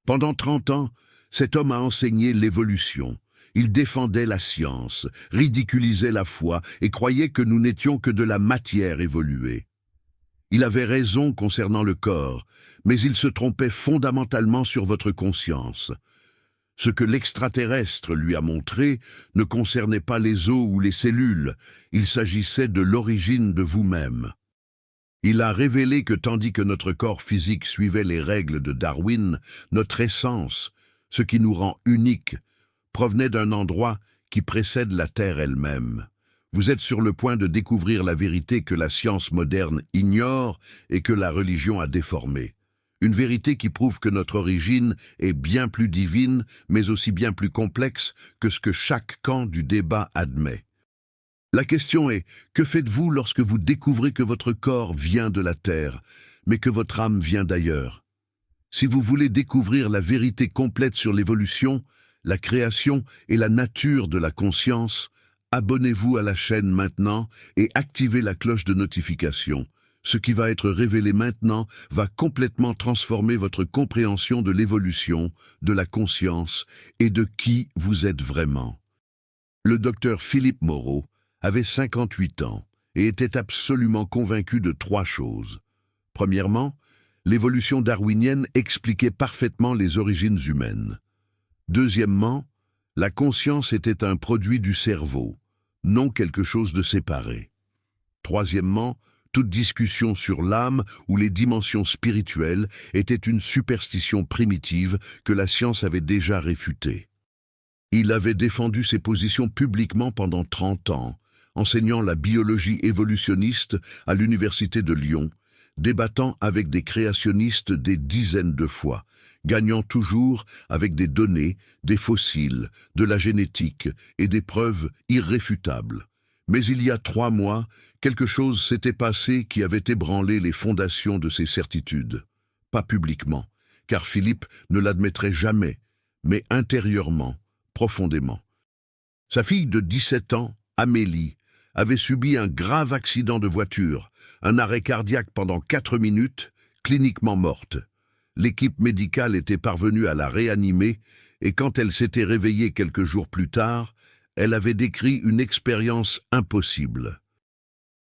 Pendant 30 ans, cet homme a enseigné l'évolution. Il défendait la science, ridiculisait la foi et croyait que nous n'étions que de la matière évoluée. Il avait raison concernant le corps, mais il se trompait fondamentalement sur votre conscience. Ce que l'extraterrestre lui a montré ne concernait pas les os ou les cellules, il s'agissait de l'origine de vous-même. Il a révélé que tandis que notre corps physique suivait les règles de Darwin, notre essence, ce qui nous rend uniques, provenait d'un endroit qui précède la Terre elle-même. Vous êtes sur le point de découvrir la vérité que la science moderne ignore et que la religion a déformée. Une vérité qui prouve que notre origine est bien plus divine, mais aussi bien plus complexe que ce que chaque camp du débat admet. La question est, que faites-vous lorsque vous découvrez que votre corps vient de la Terre, mais que votre âme vient d'ailleurs? Si vous voulez découvrir la vérité complète sur l'évolution, la création et la nature de la conscience, abonnez-vous à la chaîne maintenant et activez la cloche de notification. Ce qui va être révélé maintenant va complètement transformer votre compréhension de l'évolution, de la conscience et de qui vous êtes vraiment. Le docteur Philippe Moreau avait 58 ans et était absolument convaincu de 3 choses. Premièrement, l'évolution darwinienne expliquait parfaitement les origines humaines. Deuxièmement, la conscience était un produit du cerveau, non quelque chose de séparé. Troisièmement, toute discussion sur l'âme ou les dimensions spirituelles était une superstition primitive que la science avait déjà réfutée. Il avait défendu ses positions publiquement pendant 30 ans, enseignant la biologie évolutionniste à l'Université de Lyon, débattant avec des créationnistes des dizaines de fois, gagnant toujours avec des données, des fossiles, de la génétique et des preuves irréfutables. Mais il y a 3 mois, quelque chose s'était passé qui avait ébranlé les fondations de ces certitudes. Pas publiquement, car Philippe ne l'admettrait jamais, mais intérieurement, profondément. Sa fille de 17 ans, Amélie, avait subi un grave accident de voiture, un arrêt cardiaque pendant 4 minutes, cliniquement morte. L'équipe médicale était parvenue à la réanimer et quand elle s'était réveillée quelques jours plus tard, elle avait décrit une expérience impossible.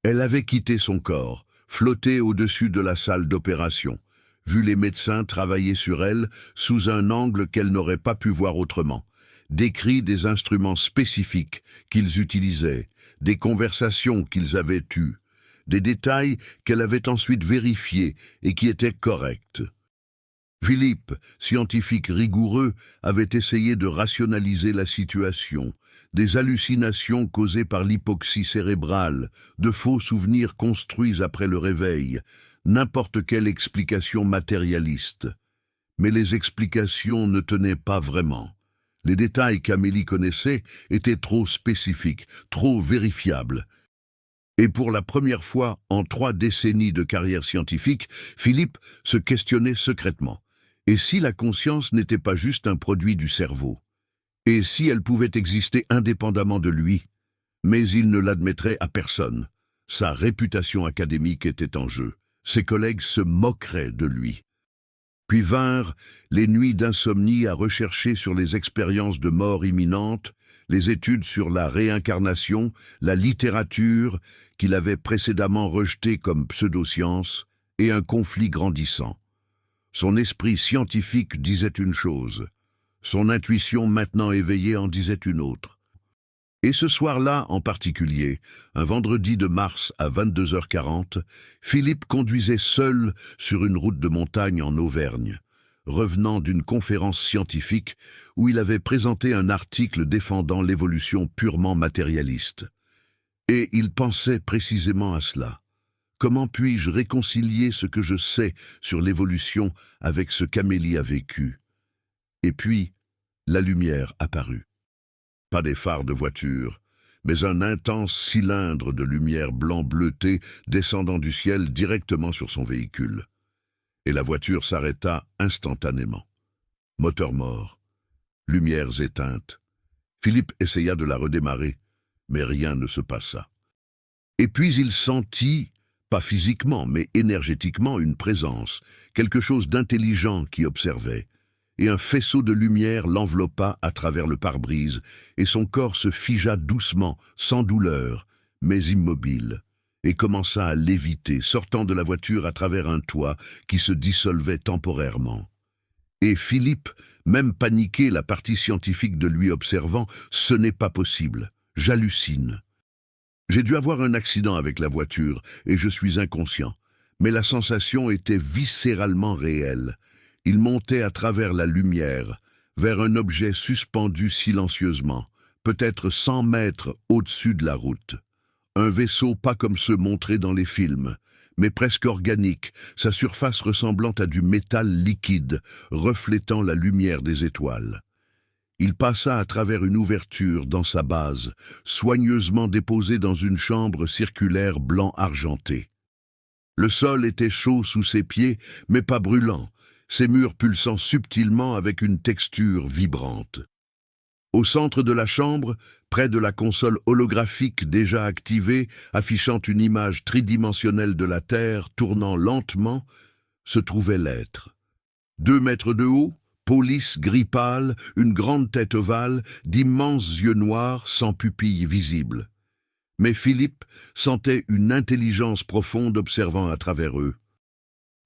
Elle avait quitté son corps, flotté au-dessus de la salle d'opération, vu les médecins travailler sur elle sous un angle qu'elle n'aurait pas pu voir autrement, décrit des instruments spécifiques qu'ils utilisaient, des conversations qu'ils avaient eues, des détails qu'elle avait ensuite vérifiés et qui étaient corrects. Philippe, scientifique rigoureux, avait essayé de rationaliser la situation, des hallucinations causées par l'hypoxie cérébrale, de faux souvenirs construits après le réveil, n'importe quelle explication matérialiste. Mais les explications ne tenaient pas vraiment. Les détails qu'Amélie connaissait étaient trop spécifiques, trop vérifiables. Et pour la première fois en 3 décennies de carrière scientifique, Philippe se questionnait secrètement. Et si la conscience n'était pas juste un produit du cerveau? Et si elle pouvait exister indépendamment de lui? Mais il ne l'admettrait à personne. Sa réputation académique était en jeu. Ses collègues se moqueraient de lui. Puis vinrent les nuits d'insomnie à rechercher sur les expériences de mort imminente, les études sur la réincarnation, la littérature qu'il avait précédemment rejetée comme pseudoscience, et un conflit grandissant. Son esprit scientifique disait une chose, son intuition maintenant éveillée en disait une autre. Et ce soir-là en particulier, un vendredi de mars à 22h40, Philippe conduisait seul sur une route de montagne en Auvergne, revenant d'une conférence scientifique où il avait présenté un article défendant l'évolution purement matérialiste. Et il pensait précisément à cela. Comment puis-je réconcilier ce que je sais sur l'évolution avec ce qu'Amélie a vécu? Et puis, la lumière apparut. Pas des phares de voiture, mais un intense cylindre de lumière blanc bleuté descendant du ciel directement sur son véhicule. Et la voiture s'arrêta instantanément. Moteur mort, lumières éteintes. Philippe essaya de la redémarrer, mais rien ne se passa. Et puis il sentit, pas physiquement, mais énergétiquement, une présence, quelque chose d'intelligent qui observait. et un faisceau de lumière l'enveloppa à travers le pare-brise, et son corps se figea doucement, sans douleur, mais immobile, et commença à léviter, sortant de la voiture à travers un toit qui se dissolvait temporairement. Et Philippe, même paniqué, la partie scientifique de lui observant, ce n'est pas possible, j'hallucine. J'ai dû avoir un accident avec la voiture, et je suis inconscient, mais la sensation était viscéralement réelle. Il montait à travers la lumière, vers un objet suspendu silencieusement, peut-être 100 mètres au-dessus de la route. Un vaisseau pas comme ceux montrés dans les films, mais presque organique, sa surface ressemblant à du métal liquide, reflétant la lumière des étoiles. Il passa à travers une ouverture dans sa base, soigneusement déposée dans une chambre circulaire blanc argenté. Le sol était chaud sous ses pieds, mais pas brûlant, ses murs pulsant subtilement avec une texture vibrante. Au centre de la chambre, près de la console holographique déjà activée, affichant une image tridimensionnelle de la Terre tournant lentement, se trouvait l'être. 2 mètres de haut, peau lisse, gris pâle, une grande tête ovale, d'immenses yeux noirs sans pupilles visibles. Mais Philippe sentait une intelligence profonde observant à travers eux.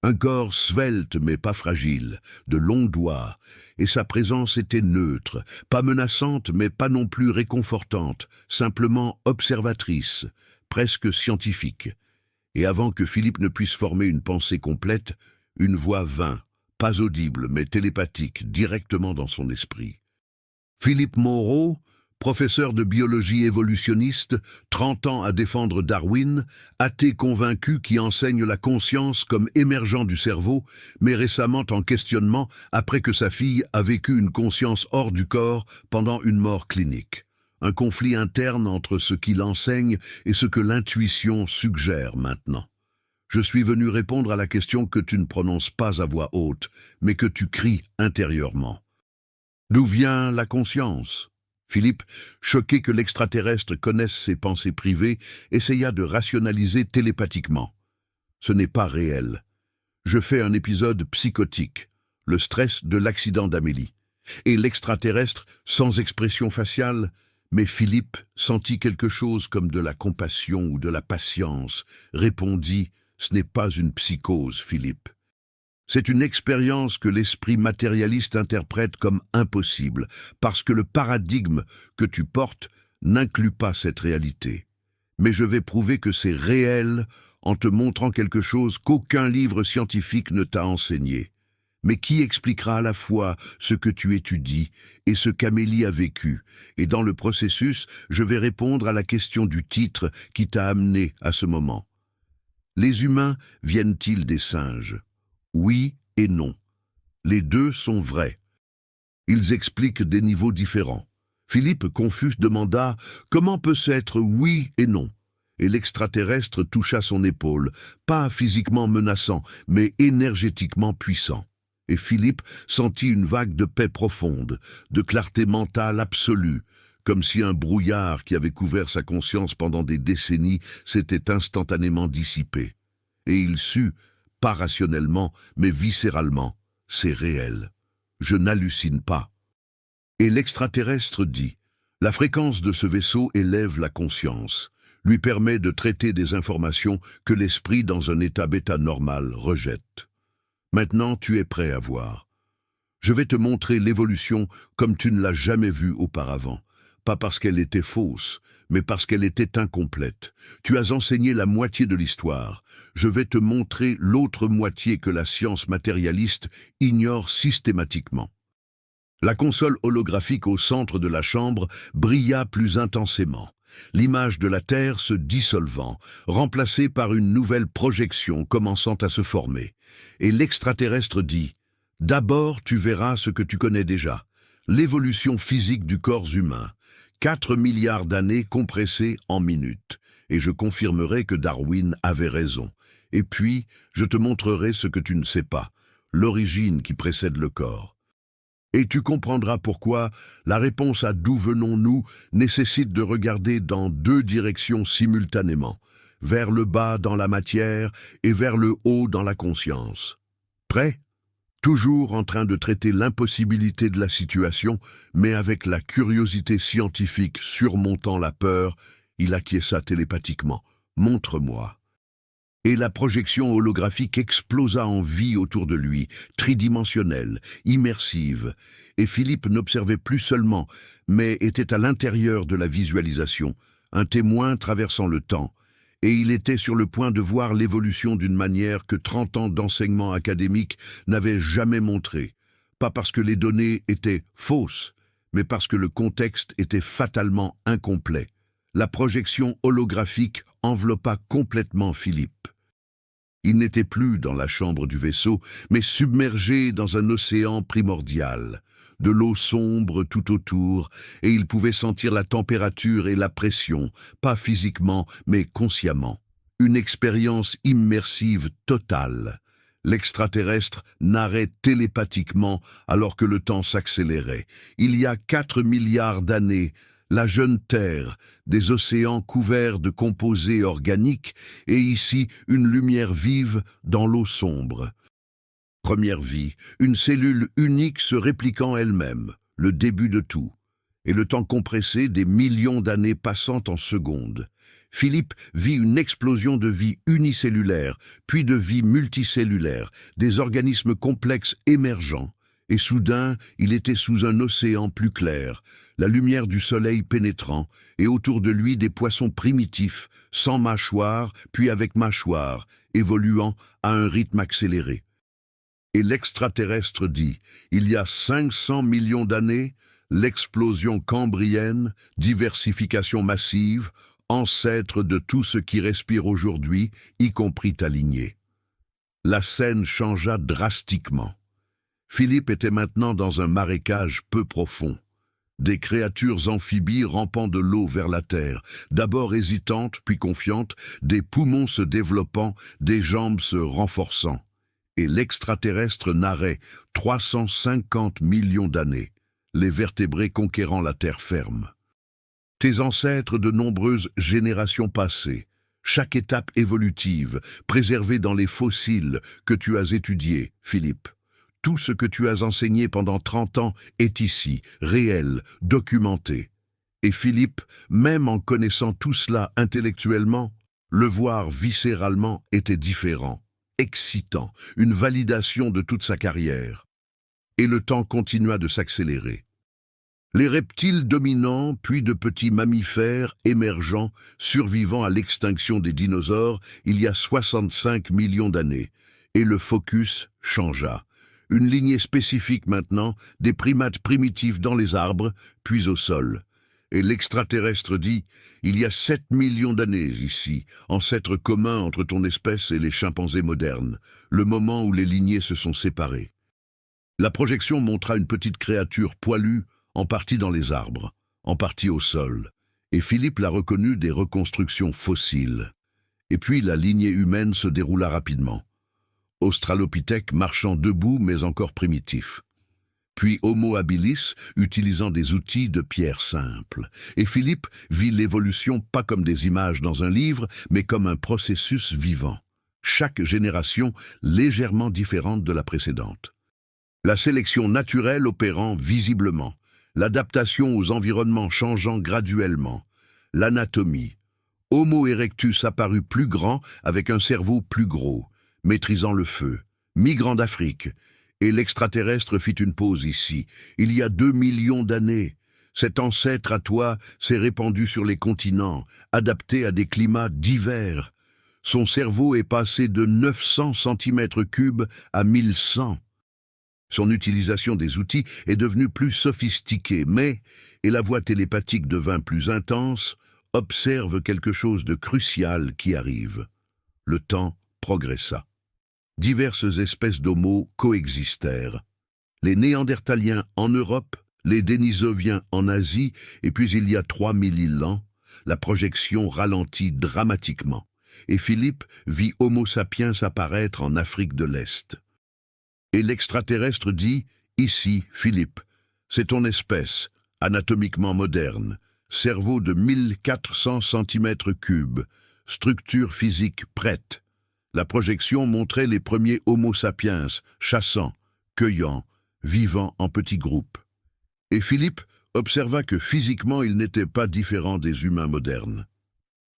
Un corps svelte mais pas fragile, de longs doigts, et sa présence était neutre, pas menaçante mais pas non plus réconfortante, simplement observatrice, presque scientifique. Et avant que Philippe ne puisse former une pensée complète, une voix vint, pas audible mais télépathique, directement dans son esprit. Philippe Moreau, professeur de biologie évolutionniste, 30 ans à défendre Darwin, athée convaincu qui enseigne la conscience comme émergent du cerveau, mais récemment en questionnement après que sa fille a vécu une conscience hors du corps pendant une mort clinique. Un conflit interne entre ce qu'il enseigne et ce que l'intuition suggère maintenant. Je suis venu répondre à la question que tu ne prononces pas à voix haute, mais que tu cries intérieurement. D'où vient la conscience ? Philippe, choqué que l'extraterrestre connaisse ses pensées privées, essaya de rationaliser télépathiquement. Ce n'est pas réel. Je fais un épisode psychotique, le stress de l'accident d'Amélie. Et l'extraterrestre, sans expression faciale, mais Philippe sentit quelque chose comme de la compassion ou de la patience, répondit « Ce n'est pas une psychose, Philippe. C'est une expérience que l'esprit matérialiste interprète comme impossible, parce que le paradigme que tu portes n'inclut pas cette réalité. Mais je vais prouver que c'est réel en te montrant quelque chose qu'aucun livre scientifique ne t'a enseigné. Mais qui expliquera à la fois ce que tu étudies et ce qu'Amélie a vécu, et dans le processus, je vais répondre à la question du titre qui t'a amené à ce moment. Les humains viennent-ils des singes ? Oui et non. Les deux sont vrais. Ils expliquent des niveaux différents. Philippe, confus, demanda « Comment peut-ce être oui et non ?» Et l'extraterrestre toucha son épaule, pas physiquement menaçant, mais énergétiquement puissant. Et Philippe sentit une vague de paix profonde, de clarté mentale absolue, comme si un brouillard qui avait couvert sa conscience pendant des décennies s'était instantanément dissipé. Et il sut, pas rationnellement, mais viscéralement, c'est réel. Je n'hallucine pas. Et l'extraterrestre dit, la fréquence de ce vaisseau élève la conscience, lui permet de traiter des informations que l'esprit dans un état bêta normal rejette. Maintenant, tu es prêt à voir. Je vais te montrer l'évolution comme tu ne l'as jamais vue auparavant. Pas parce qu'elle était fausse, mais parce qu'elle était incomplète. Tu as enseigné la moitié de l'histoire. Je vais te montrer l'autre moitié que la science matérialiste ignore systématiquement. La console holographique au centre de la chambre brilla plus intensément, l'image de la Terre se dissolvant, remplacée par une nouvelle projection commençant à se former. Et l'extraterrestre dit « D'abord tu verras ce que tu connais déjà, l'évolution physique du corps humain. 4 milliards d'années compressées en minutes, et je confirmerai que Darwin avait raison. Et puis, je te montrerai ce que tu ne sais pas, l'origine qui précède le corps. Et tu comprendras pourquoi la réponse à d'où venons-nous nécessite de regarder dans 2 directions simultanément, vers le bas dans la matière et vers le haut dans la conscience. Prêt ? toujours en train de traiter l'impossibilité de la situation, mais avec la curiosité scientifique surmontant la peur, il acquiesça télépathiquement. « Montre-moi » et la projection holographique explosa en vie autour de lui, tridimensionnelle, immersive, et Philippe n'observait plus seulement, mais était à l'intérieur de la visualisation, un témoin traversant le temps, et il était sur le point de voir l'évolution d'une manière que 30 ans d'enseignement académique n'avaient jamais montré, pas parce que les données étaient fausses, mais parce que le contexte était fatalement incomplet. La projection holographique enveloppa complètement Philippe. Il n'était plus dans la chambre du vaisseau, mais submergé dans un océan primordial, de l'eau sombre tout autour, et il pouvait sentir la température et la pression, pas physiquement, mais consciemment. Une expérience immersive totale. L'extraterrestre narrait télépathiquement alors que le temps s'accélérait. Il y a 4 milliards d'années, la jeune Terre, des océans couverts de composés organiques, et ici une lumière vive dans l'eau sombre. Première vie, une cellule unique se répliquant elle-même, le début de tout, et le temps compressé des millions d'années passant en secondes. Philippe vit une explosion de vie unicellulaire, puis de vie multicellulaire, des organismes complexes émergents, et soudain, il était sous un océan plus clair, la lumière du soleil pénétrant, et autour de lui des poissons primitifs, sans mâchoire, puis avec mâchoire, évoluant à un rythme accéléré. Et l'extraterrestre dit, il y a 500 millions d'années, l'explosion cambrienne, diversification massive, ancêtre de tout ce qui respire aujourd'hui, y compris ta lignée. La scène changea drastiquement. Philippe était maintenant dans un marécage peu profond. Des créatures amphibies rampant de l'eau vers la terre, d'abord hésitantes, puis confiantes, des poumons se développant, des jambes se renforçant. Et l'extraterrestre narrait 350 millions d'années, les vertébrés conquérant la terre ferme. Tes ancêtres de nombreuses générations passées, chaque étape évolutive, préservée dans les fossiles que tu as étudiés, Philippe. Tout ce que tu as enseigné pendant 30 ans est ici, réel, documenté. Et Philippe, même en connaissant tout cela intellectuellement, le voir viscéralement était différent, excitant, une validation de toute sa carrière. Et le temps continua de s'accélérer. Les reptiles dominants, puis de petits mammifères émergents, survivant à l'extinction des dinosaures il y a 65 millions d'années, et le focus changea. Une lignée spécifique maintenant, des primates primitifs dans les arbres, puis au sol. Et l'extraterrestre dit, il y a 7 millions d'années ici, ancêtre commun entre ton espèce et les chimpanzés modernes, le moment où les lignées se sont séparées. La projection montra une petite créature poilue, en partie dans les arbres, en partie au sol, et Philippe la reconnut des reconstructions fossiles. Et puis la lignée humaine se déroula rapidement. Australopithèque marchant debout mais encore primitif. Puis Homo habilis utilisant des outils de pierre simple. Et Philippe vit l'évolution pas comme des images dans un livre, mais comme un processus vivant. Chaque génération légèrement différente de la précédente. La sélection naturelle opérant visiblement, l'adaptation aux environnements changeant graduellement, l'anatomie. Homo erectus apparut plus grand avec un cerveau plus gros, maîtrisant le feu, migrant d'Afrique, et l'extraterrestre fit une pause ici. Il y a 2 millions d'années, cet ancêtre à toi s'est répandu sur les continents, adapté à des climats divers. Son cerveau est passé de 900 cm3 à 1100. Son utilisation des outils est devenue plus sophistiquée, mais, et la voix télépathique devint plus intense, observe quelque chose de crucial qui arrive. Le temps progressa. Diverses espèces d'homo coexistèrent. Les Néandertaliens en Europe, les Dénisoviens en Asie, et puis il y a 3000 ans, la projection ralentit dramatiquement, et Philippe vit Homo sapiens apparaître en Afrique de l'Est. Et l'extraterrestre dit, ici, Philippe, c'est ton espèce, anatomiquement moderne, cerveau de 1400 cm3, structure physique prête. La projection montrait les premiers Homo sapiens, chassant, cueillant, vivant en petits groupes. Et Philippe observa que physiquement il n'était pas différent des humains modernes.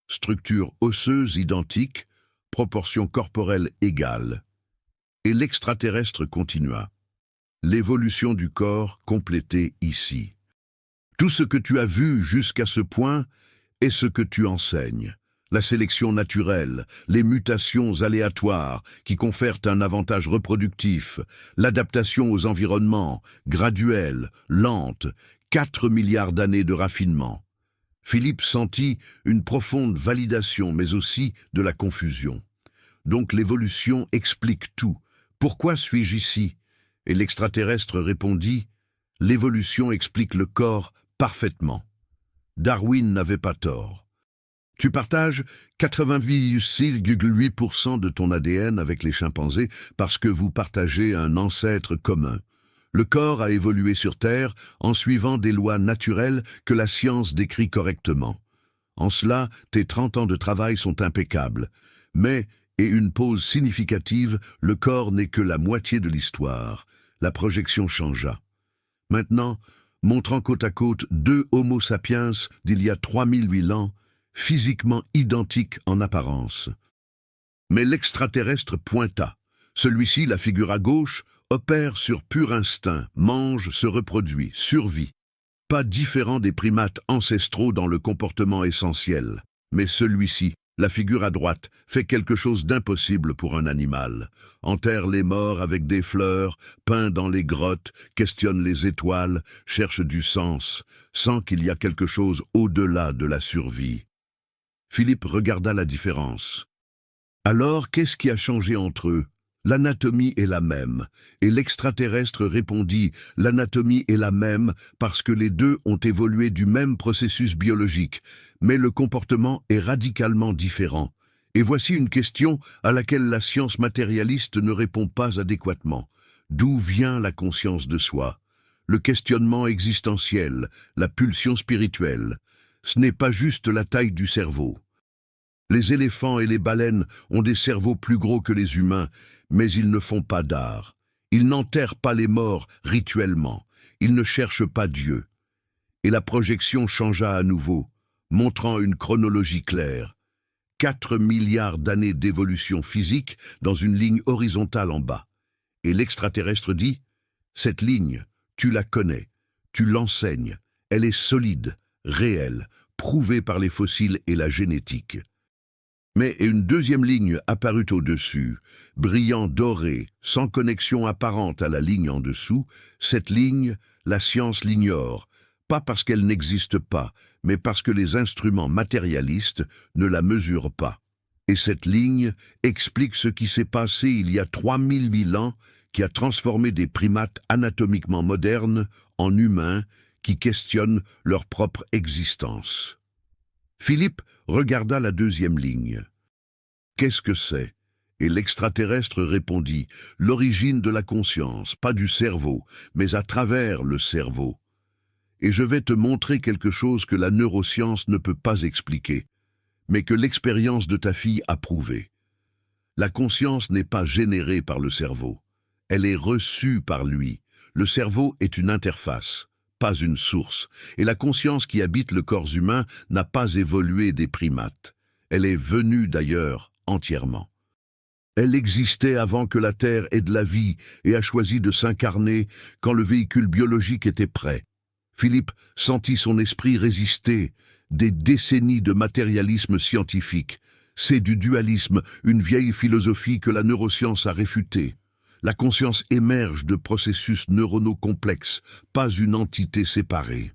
Structure osseuse identique, proportions corporelles égales. Et l'extraterrestre continua. L'évolution du corps complétée ici. Tout ce que tu as vu jusqu'à ce point est ce que tu enseignes. La sélection naturelle, les mutations aléatoires qui confèrent un avantage reproductif, l'adaptation aux environnements, graduelle, lente, 4 milliards d'années de raffinement. Philippe sentit une profonde validation, mais aussi de la confusion. Donc l'évolution explique tout. Pourquoi suis-je ici? Et l'extraterrestre répondit, l'évolution explique le corps parfaitement. Darwin n'avait pas tort. Tu partages 86,8% de ton ADN avec les chimpanzés parce que vous partagez un ancêtre commun. Le corps a évolué sur Terre en suivant des lois naturelles que la science décrit correctement. En cela, tes 30 ans de travail sont impeccables. Mais, et une pause significative, le corps n'est que la moitié de l'histoire. La projection changea. Maintenant, montrant côte à côte deux Homo sapiens d'il y a 3008 ans, physiquement identiques en apparence. Mais l'extraterrestre pointa. Celui-ci, la figure à gauche, opère sur pur instinct, mange, se reproduit, survit. Pas différent des primates ancestraux dans le comportement essentiel. Mais celui-ci, la figure à droite, fait quelque chose d'impossible pour un animal. Enterre les morts avec des fleurs, peint dans les grottes, questionne les étoiles, cherche du sens, sent qu'il y a quelque chose au-delà de la survie. Philippe regarda la différence. Alors, qu'est-ce qui a changé entre eux? L'anatomie est la même, et l'extraterrestre répondit, l'anatomie est la même parce que les deux ont évolué du même processus biologique, mais le comportement est radicalement différent. Et voici une question à laquelle la science matérialiste ne répond pas adéquatement. D'où vient la conscience de soi? Le questionnement existentiel, la pulsion spirituelle. Ce n'est pas juste la taille du cerveau. Les éléphants et les baleines ont des cerveaux plus gros que les humains, mais ils ne font pas d'art. Ils n'enterrent pas les morts rituellement. Ils ne cherchent pas Dieu. Et la projection changea à nouveau, montrant une chronologie claire. 4 milliards d'années d'évolution physique dans une ligne horizontale en bas. Et l'extraterrestre dit, « Cette ligne, tu la connais, tu l'enseignes, elle est solide, réelle, prouvée par les fossiles et la génétique. » Mais une deuxième ligne apparut au-dessus, brillant doré, sans connexion apparente à la ligne en dessous. Cette ligne, la science l'ignore, pas parce qu'elle n'existe pas, mais parce que les instruments matérialistes ne la mesurent pas. Et cette ligne explique ce qui s'est passé il y a 3008 ans, qui a transformé des primates anatomiquement modernes en humains qui questionnent leur propre existence. Philippe regarda la deuxième ligne. « Qu'est-ce que c'est ?» Et l'extraterrestre répondit, « L'origine de la conscience, pas du cerveau, mais à travers le cerveau. Et je vais te montrer quelque chose que la neuroscience ne peut pas expliquer, mais que l'expérience de ta fille a prouvé. La conscience n'est pas générée par le cerveau, elle est reçue par lui. Le cerveau est une interface, pas une source, et la conscience qui habite le corps humain n'a pas évolué des primates. Elle est venue d'ailleurs entièrement. Elle existait avant que la Terre ait de la vie et a choisi de s'incarner quand le véhicule biologique était prêt. Philippe sentit son esprit résister, des décennies de matérialisme scientifique. C'est du dualisme, une vieille philosophie que la neuroscience a réfutée. La conscience émerge de processus neuronaux complexes, pas une entité séparée.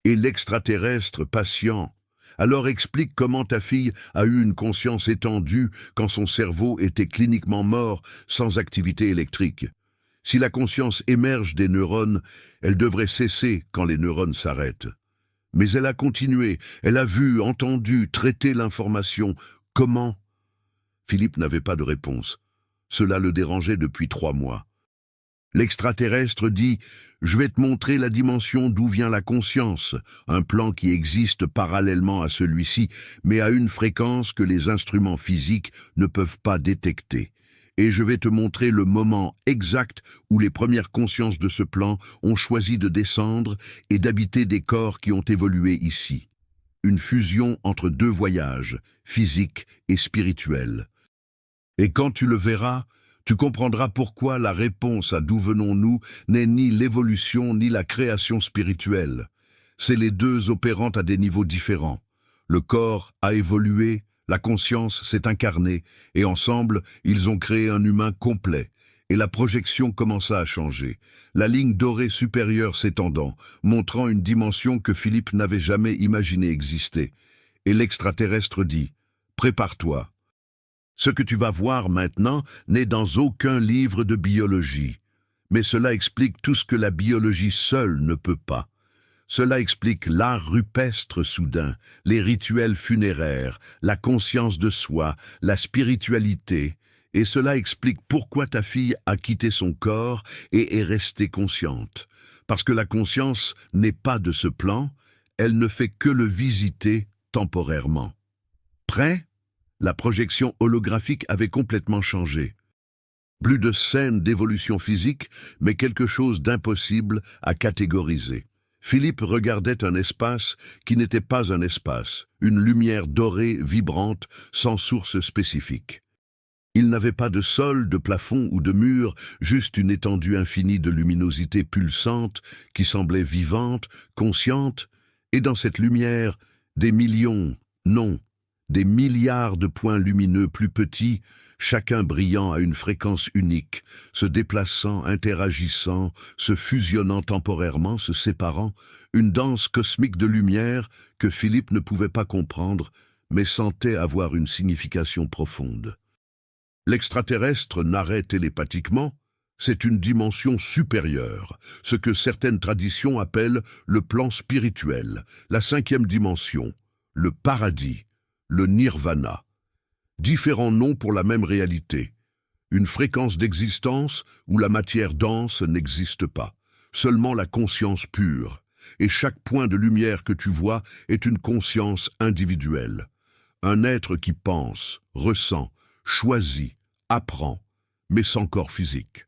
Et l'extraterrestre, patient, alors explique comment ta fille a eu une conscience étendue quand son cerveau était cliniquement mort sans activité électrique. Si la conscience émerge des neurones, elle devrait cesser quand les neurones s'arrêtent. Mais elle a continué, elle a vu, entendu, traité l'information. Comment? Philippe n'avait pas de réponse. Cela le dérangeait depuis 3 mois. L'extraterrestre dit « Je vais te montrer la dimension d'où vient la conscience, un plan qui existe parallèlement à celui-ci, mais à une fréquence que les instruments physiques ne peuvent pas détecter. et je vais te montrer le moment exact où les premières consciences de ce plan ont choisi de descendre et d'habiter des corps qui ont évolué ici. Une fusion entre deux voyages, physique et spirituel. Et quand tu le verras, tu comprendras pourquoi la réponse à d'où venons-nous n'est ni l'évolution ni la création spirituelle. C'est les deux opérant à des niveaux différents. Le corps a évolué, la conscience s'est incarnée, et ensemble, ils ont créé un humain complet. Et la projection commença à changer, la ligne dorée supérieure s'étendant, montrant une dimension que Philippe n'avait jamais imaginé exister. Et l'extraterrestre dit « Prépare-toi ». Ce que tu vas voir maintenant n'est dans aucun livre de biologie. Mais cela explique tout ce que la biologie seule ne peut pas. Cela explique l'art rupestre soudain, les rituels funéraires, la conscience de soi, la spiritualité. Et cela explique pourquoi ta fille a quitté son corps et est restée consciente. Parce que la conscience n'est pas de ce plan, elle ne fait que le visiter temporairement. Prêt ? La projection holographique avait complètement changé. Plus de scènes d'évolution physique, mais quelque chose d'impossible à catégoriser. Philippe regardait un espace qui n'était pas un espace, une lumière dorée, vibrante, sans source spécifique. Il n'avait pas de sol, de plafond ou de mur, juste une étendue infinie de luminosité pulsante qui semblait vivante, consciente, et dans cette lumière, des millions, non, des milliards de points lumineux plus petits, chacun brillant à une fréquence unique, se déplaçant, interagissant, se fusionnant temporairement, se séparant, une danse cosmique de lumière que Philippe ne pouvait pas comprendre, mais sentait avoir une signification profonde. L'extraterrestre narrait télépathiquement, c'est une dimension supérieure, ce que certaines traditions appellent le plan spirituel, la 5e dimension, le paradis, le nirvana. Différents noms pour la même réalité. Une fréquence d'existence où la matière dense n'existe pas, seulement la conscience pure. Et chaque point de lumière que tu vois est une conscience individuelle. Un être qui pense, ressent, choisit, apprend, mais sans corps physique.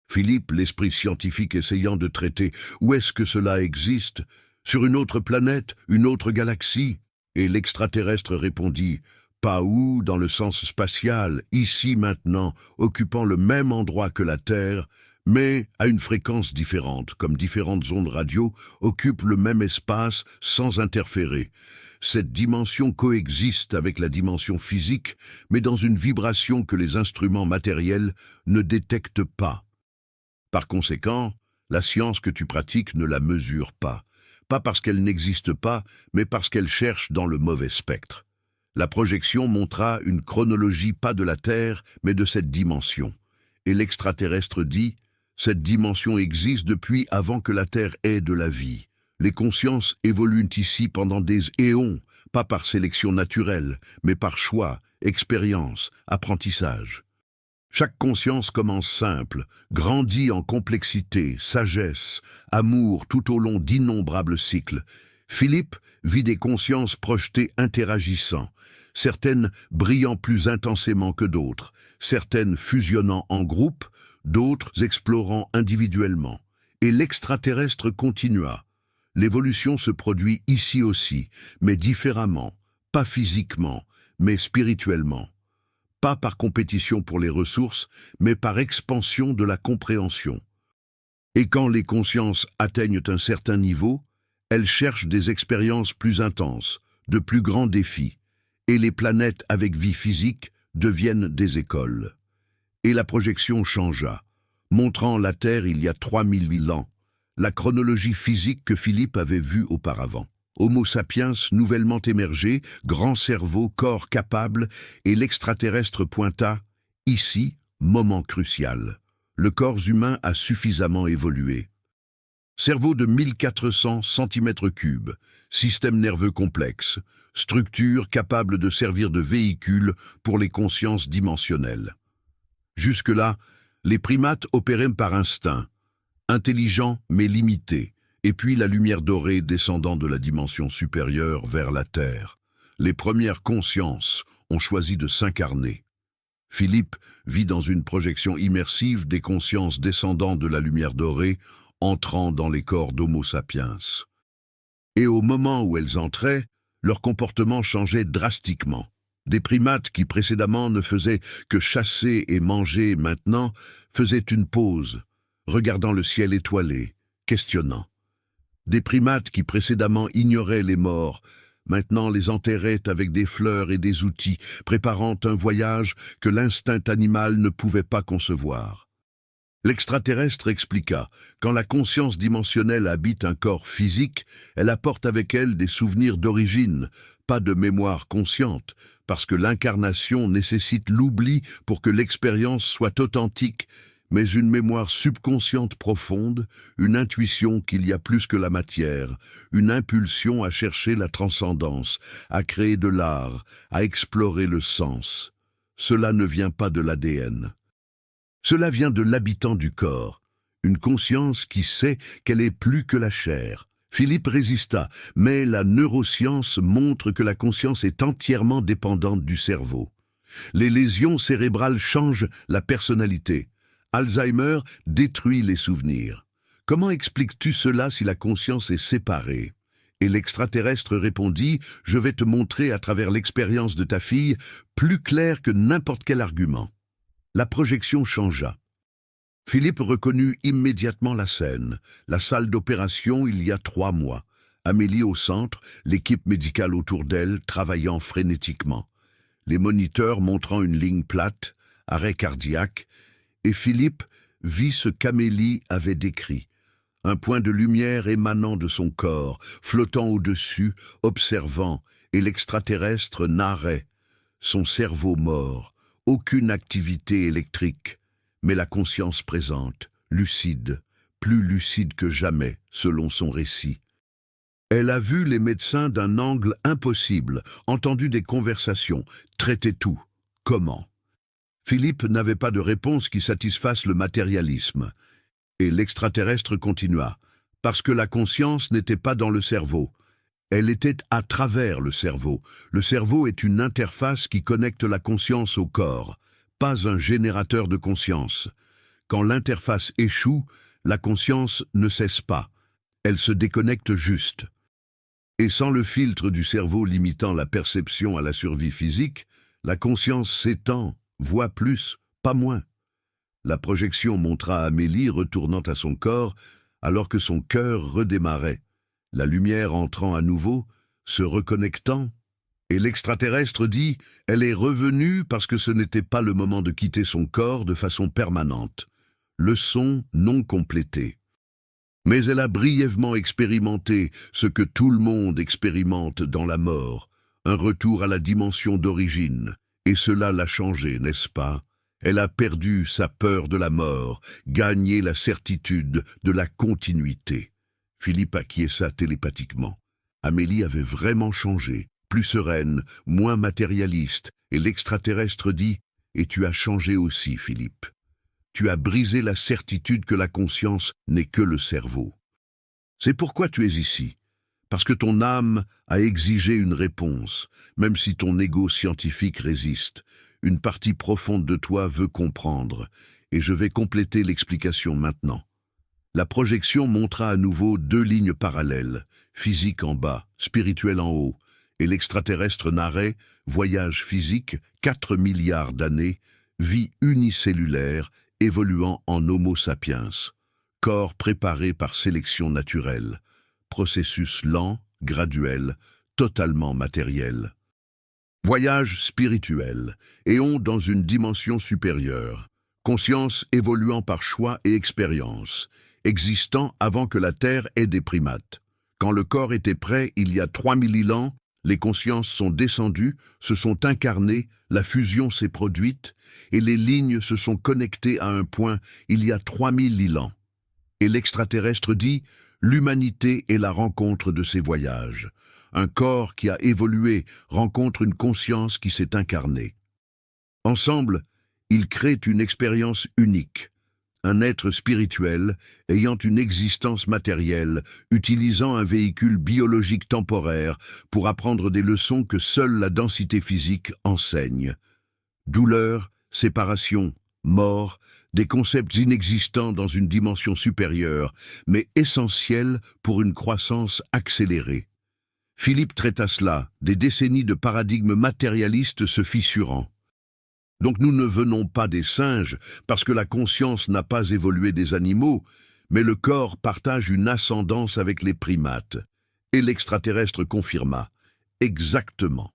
Philippe, l'esprit scientifique essayant de traiter où est-ce que cela existe, sur une autre planète, une autre galaxie, et l'extraterrestre répondit « Pas où, dans le sens spatial, ici maintenant, occupant le même endroit que la Terre, mais à une fréquence différente, comme différentes ondes radio occupent le même espace sans interférer. Cette dimension coexiste avec la dimension physique, mais dans une vibration que les instruments matériels ne détectent pas. Par conséquent, la science que tu pratiques ne la mesure pas. Pas parce qu'elle n'existe pas, mais parce qu'elle cherche dans le mauvais spectre. La projection montra une chronologie pas de la Terre, mais de cette dimension. Et l'extraterrestre dit « Cette dimension existe depuis avant que la Terre ait de la vie. Les consciences évoluent ici pendant des éons, pas par sélection naturelle, mais par choix, expérience, apprentissage. Chaque conscience commence simple, grandit en complexité, sagesse, amour tout au long d'innombrables cycles. Philippe vit des consciences projetées interagissant, certaines brillant plus intensément que d'autres, certaines fusionnant en groupe, d'autres explorant individuellement. Et l'extraterrestre continua. L'évolution se produit ici aussi, mais différemment, pas physiquement, mais spirituellement. Pas par compétition pour les ressources, mais par expansion de la compréhension. Et quand les consciences atteignent un certain niveau, elles cherchent des expériences plus intenses, de plus grands défis, et les planètes avec vie physique deviennent des écoles. Et la projection changea, montrant la Terre il y a 3000 ans, la chronologie physique que Philippe avait vue auparavant. Homo sapiens nouvellement émergé, grand cerveau, corps capable, et l'extraterrestre pointa « Ici, moment crucial. Le corps humain a suffisamment évolué. Cerveau de 1400 cm3, système nerveux complexe, structure capable de servir de véhicule pour les consciences dimensionnelles. Jusque-là, les primates opéraient par instinct, intelligents mais limités. Et puis la lumière dorée descendant de la dimension supérieure vers la Terre. Les premières consciences ont choisi de s'incarner. Philippe vit dans une projection immersive des consciences descendant de la lumière dorée, entrant dans les corps d'Homo sapiens. Et au moment où elles entraient, leur comportement changeait drastiquement. Des primates qui précédemment ne faisaient que chasser et manger maintenant faisaient une pause, regardant le ciel étoilé, questionnant. Des primates qui précédemment ignoraient les morts, maintenant les enterraient avec des fleurs et des outils, préparant un voyage que l'instinct animal ne pouvait pas concevoir. L'extraterrestre expliqua, quand la conscience dimensionnelle habite un corps physique, elle apporte avec elle des souvenirs d'origine, pas de mémoire consciente, parce que l'incarnation nécessite l'oubli pour que l'expérience soit authentique, mais une mémoire subconsciente profonde, une intuition qu'il y a plus que la matière, une impulsion à chercher la transcendance, à créer de l'art, à explorer le sens. Cela ne vient pas de l'ADN. Cela vient de l'habitant du corps, une conscience qui sait qu'elle est plus que la chair. Philippe résista, mais la neuroscience montre que la conscience est entièrement dépendante du cerveau. Les lésions cérébrales changent la personnalité. Alzheimer détruit les souvenirs. Comment expliques-tu cela si la conscience est séparée? Et l'extraterrestre répondit, « Je vais te montrer à travers l'expérience de ta fille, plus clair que n'importe quel argument. » La projection changea. Philippe reconnut immédiatement la scène, la salle d'opération il y a 3 mois. Amélie au centre, l'équipe médicale autour d'elle travaillant frénétiquement. Les moniteurs montrant une ligne plate, arrêt cardiaque, et Philippe vit ce qu'Amélie avait décrit. Un point de lumière émanant de son corps, flottant au-dessus, observant, et l'extraterrestre narrait. Son cerveau mort, aucune activité électrique, mais la conscience présente, lucide, plus lucide que jamais, selon son récit. Elle a vu les médecins d'un angle impossible, entendu des conversations, traité tout. Comment? Philippe n'avait pas de réponse qui satisfasse le matérialisme. Et l'extraterrestre continua, parce que la conscience n'était pas dans le cerveau. Elle était à travers le cerveau. Le cerveau est une interface qui connecte la conscience au corps, pas un générateur de conscience. Quand l'interface échoue, la conscience ne cesse pas. Elle se déconnecte juste. Et sans le filtre du cerveau limitant la perception à la survie physique, la conscience s'étend, voit plus, pas moins. La projection montra Amélie retournant à son corps alors que son cœur redémarrait, la lumière entrant à nouveau, se reconnectant, et l'extraterrestre dit « Elle est revenue parce que ce n'était pas le moment de quitter son corps de façon permanente. Leçon non complétée. Mais elle a brièvement expérimenté ce que tout le monde expérimente dans la mort, un retour à la dimension d'origine, et cela l'a changé, n'est-ce pas? Elle a perdu sa peur de la mort, gagné la certitude de la continuité. » Philippe acquiesça télépathiquement. Amélie avait vraiment changé, plus sereine, moins matérialiste, et l'extraterrestre dit « Et tu as changé aussi, Philippe. Tu as brisé la certitude que la conscience n'est que le cerveau. C'est pourquoi tu es ici, parce que ton âme a exigé une réponse, même si ton ego scientifique résiste. Une partie profonde de toi veut comprendre, et je vais compléter l'explication maintenant. » La projection montra à nouveau 2 lignes parallèles, physique en bas, spirituel en haut, et l'extraterrestre narrait « Voyage physique, 4 milliards d'années, vie unicellulaire, évoluant en Homo sapiens, corps préparé par sélection naturelle, processus lent, graduel, totalement matériel. Voyage spirituel, éon dans une dimension supérieure, conscience évoluant par choix et expérience, existant avant que la Terre ait des primates. Quand le corps était prêt il y a 3000 ans, les consciences sont descendues, se sont incarnées, la fusion s'est produite, et les lignes se sont connectées à un point il y a 3000 ans. Et l'extraterrestre dit, l'humanité est la rencontre de ces voyages. Un corps qui a évolué rencontre une conscience qui s'est incarnée. Ensemble, ils créent une expérience unique. Un être spirituel, ayant une existence matérielle, utilisant un véhicule biologique temporaire pour apprendre des leçons que seule la densité physique enseigne. Douleur, séparation, mort, des concepts inexistants dans une dimension supérieure, mais essentiels pour une croissance accélérée. Philippe traita cela, des décennies de paradigmes matérialistes se fissurant. Donc nous ne venons pas des singes, parce que la conscience n'a pas évolué des animaux, mais le corps partage une ascendance avec les primates. Et l'extraterrestre confirma. Exactement.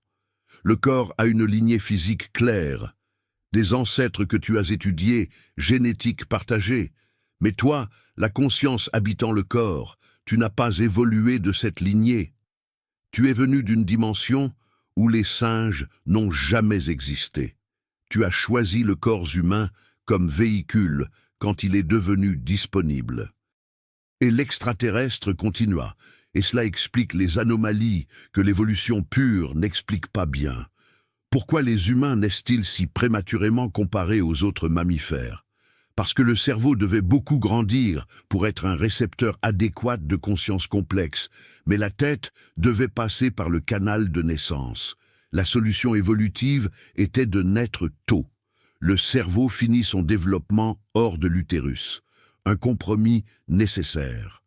Le corps a une lignée physique claire. Des ancêtres que tu as étudiés, génétique partagée. Mais toi, la conscience habitant le corps, tu n'as pas évolué de cette lignée. Tu es venu d'une dimension où les singes n'ont jamais existé. Tu as choisi le corps humain comme véhicule quand il est devenu disponible. Et l'extraterrestre continua, et cela explique les anomalies que l'évolution pure n'explique pas bien. Pourquoi les humains naissent-ils si prématurément comparés aux autres mammifères? Parce que le cerveau devait beaucoup grandir pour être un récepteur adéquat de conscience complexe, mais la tête devait passer par le canal de naissance. La solution évolutive était de naître tôt. Le cerveau finit son développement hors de l'utérus. Un compromis nécessaire.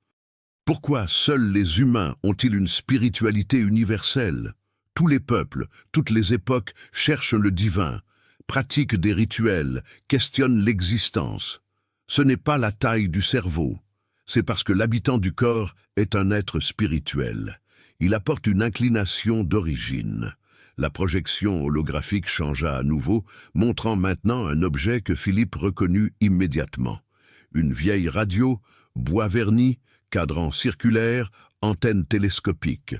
Pourquoi seuls les humains ont-ils une spiritualité universelle? Tous les peuples, toutes les époques cherchent le divin, pratiquent des rituels, questionnent l'existence. Ce n'est pas la taille du cerveau, c'est parce que l'habitant du corps est un être spirituel. Il apporte une inclination d'origine. La projection holographique changea à nouveau, montrant maintenant un objet que Philippe reconnut immédiatement. Une vieille radio, bois verni, cadran circulaire, antenne télescopique.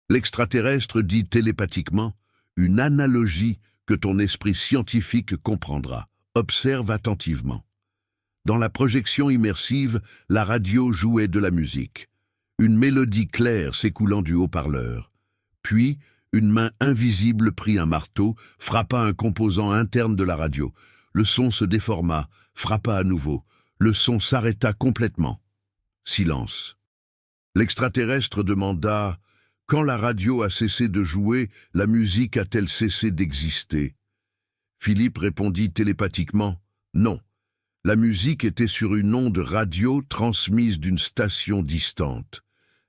L'extraterrestre dit télépathiquement une analogie que ton esprit scientifique comprendra. Observe attentivement. Dans la projection immersive, la radio jouait de la musique. Une mélodie claire s'écoulant du haut-parleur. Puis, une main invisible prit un marteau, frappa un composant interne de la radio. Le son se déforma, frappa à nouveau. Le son s'arrêta complètement. Silence. L'extraterrestre demanda « Quand la radio a cessé de jouer, la musique a-t-elle cessé d'exister ?» Philippe répondit télépathiquement « Non. La musique était sur une onde radio transmise d'une station distante.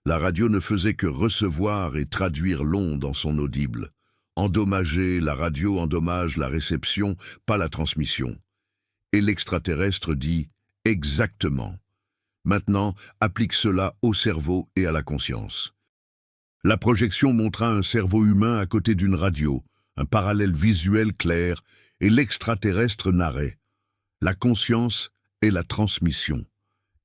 La radio ne faisait que recevoir et traduire l'onde en son audible. Endommager, la radio endommage la réception, pas la transmission. » Et l'extraterrestre dit « Exactement. Maintenant, applique cela au cerveau et à la conscience. » La projection montra un cerveau humain à côté d'une radio, un parallèle visuel clair, et l'extraterrestre narrait. La conscience est la transmission.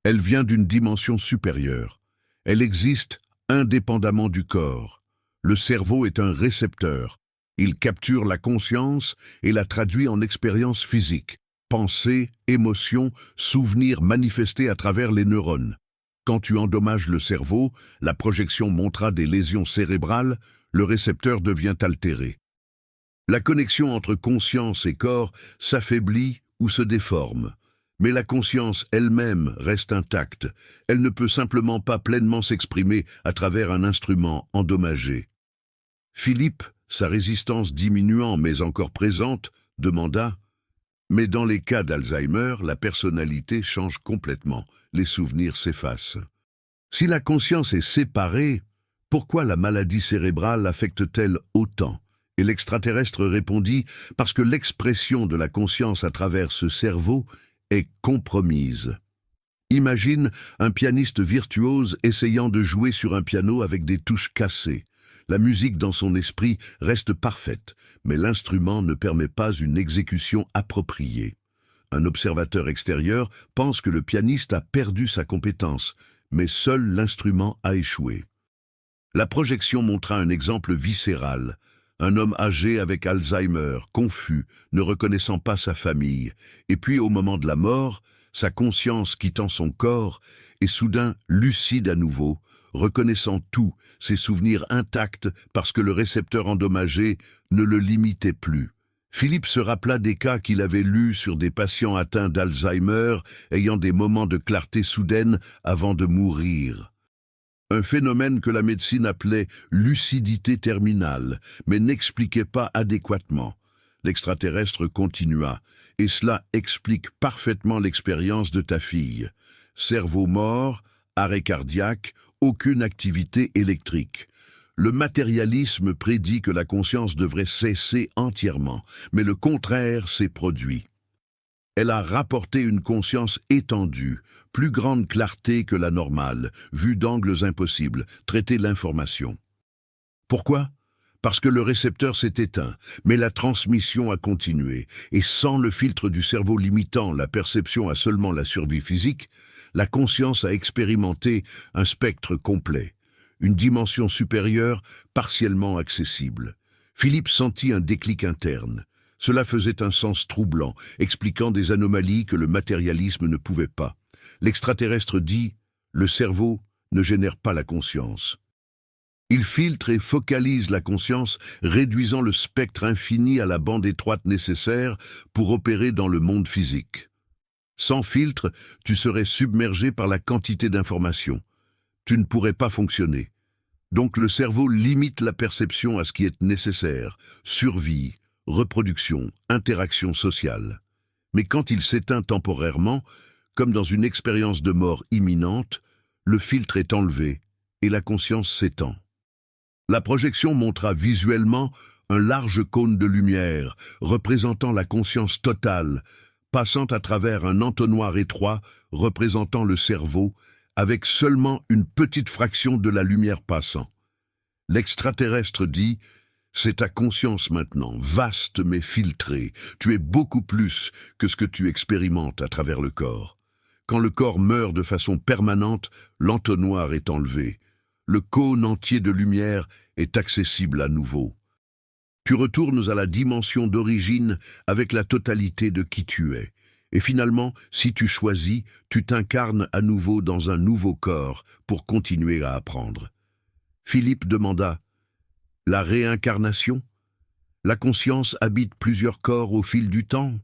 Elle vient d'une dimension supérieure. Elle existe indépendamment du corps. Le cerveau est un récepteur. Il capture la conscience et la traduit en expérience physique. Pensée, émotion, souvenirs manifestés à travers les neurones. Quand tu endommages le cerveau, la projection montra des lésions cérébrales, le récepteur devient altéré. La connexion entre conscience et corps s'affaiblit ou se déforme. Mais la conscience elle-même reste intacte. Elle ne peut simplement pas pleinement s'exprimer à travers un instrument endommagé. Philippe, sa résistance diminuant mais encore présente, demanda « Mais dans les cas d'Alzheimer, la personnalité change complètement, les souvenirs s'effacent. Si la conscience est séparée, pourquoi la maladie cérébrale affecte-t-elle autant ?» Et l'extraterrestre répondit « Parce que l'expression de la conscience à travers ce cerveau est compromise. » Imagine un pianiste virtuose essayant de jouer sur un piano avec des touches cassées. La musique dans son esprit reste parfaite, mais l'instrument ne permet pas une exécution appropriée. Un observateur extérieur pense que le pianiste a perdu sa compétence, mais seul l'instrument a échoué. La projection montra un exemple viscéral. Un homme âgé avec Alzheimer, confus, ne reconnaissant pas sa famille, et puis au moment de la mort, sa conscience quittant son corps, est soudain lucide à nouveau, reconnaissant tout, ses souvenirs intacts parce que le récepteur endommagé ne le limitait plus. Philippe se rappela des cas qu'il avait lus sur des patients atteints d'Alzheimer ayant des moments de clarté soudaine avant de mourir. Un phénomène que la médecine appelait lucidité terminale, mais n'expliquait pas adéquatement. L'extraterrestre continua. « Et cela explique parfaitement l'expérience de ta fille. Cerveau mort, arrêt cardiaque, aucune activité électrique. Le matérialisme prédit que la conscience devrait cesser entièrement, mais le contraire s'est produit. Elle a rapporté une conscience étendue, plus grande clarté que la normale, vue d'angles impossibles, traiter l'information. Pourquoi ? Parce que le récepteur s'est éteint, mais la transmission a continué, et sans le filtre du cerveau limitant la perception à seulement la survie physique, la conscience a expérimenté un spectre complet, une dimension supérieure partiellement accessible. Philippe sentit un déclic interne. Cela faisait un sens troublant, expliquant des anomalies que le matérialisme ne pouvait pas. L'extraterrestre dit « Le cerveau ne génère pas la conscience ». Il filtre et focalise la conscience, réduisant le spectre infini à la bande étroite nécessaire pour opérer dans le monde physique. Sans filtre, tu serais submergé par la quantité d'informations. Tu ne pourrais pas fonctionner. Donc le cerveau limite la perception à ce qui est nécessaire, survie, reproduction, interaction sociale. Mais quand il s'éteint temporairement, comme dans une expérience de mort imminente, le filtre est enlevé et la conscience s'étend. La projection montra visuellement un large cône de lumière représentant la conscience totale, passant à travers un entonnoir étroit représentant le cerveau, avec seulement une petite fraction de la lumière passant. L'extraterrestre dit « C'est ta conscience maintenant, vaste mais filtrée. Tu es beaucoup plus que ce que tu expérimentes à travers le corps. Quand le corps meurt de façon permanente, l'entonnoir est enlevé. Le cône entier de lumière est accessible à nouveau. Tu retournes à la dimension d'origine avec la totalité de qui tu es. Et finalement, si tu choisis, tu t'incarnes à nouveau dans un nouveau corps pour continuer à apprendre. » Philippe demanda « La réincarnation ? La conscience habite plusieurs corps au fil du temps ?»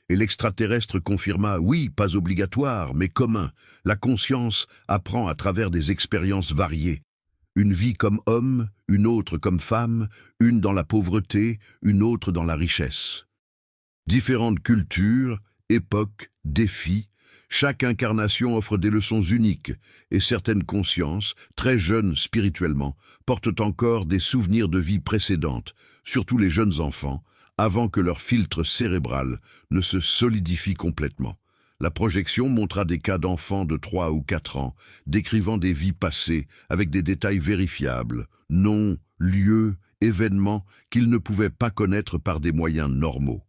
Et l'extraterrestre confirma « Oui, pas obligatoire, mais commun. La conscience apprend à travers des expériences variées. Une vie comme homme, une autre comme femme, une dans la pauvreté, une autre dans la richesse. Différentes cultures, époques, défis, chaque incarnation offre des leçons uniques et certaines consciences, très jeunes spirituellement, portent encore des souvenirs de vie précédentes, surtout les jeunes enfants, avant que leur filtre cérébral ne se solidifie complètement. La projection montra des cas d'enfants de 3 ou 4 ans, décrivant des vies passées avec des détails vérifiables, noms, lieux, événements qu'ils ne pouvaient pas connaître par des moyens normaux.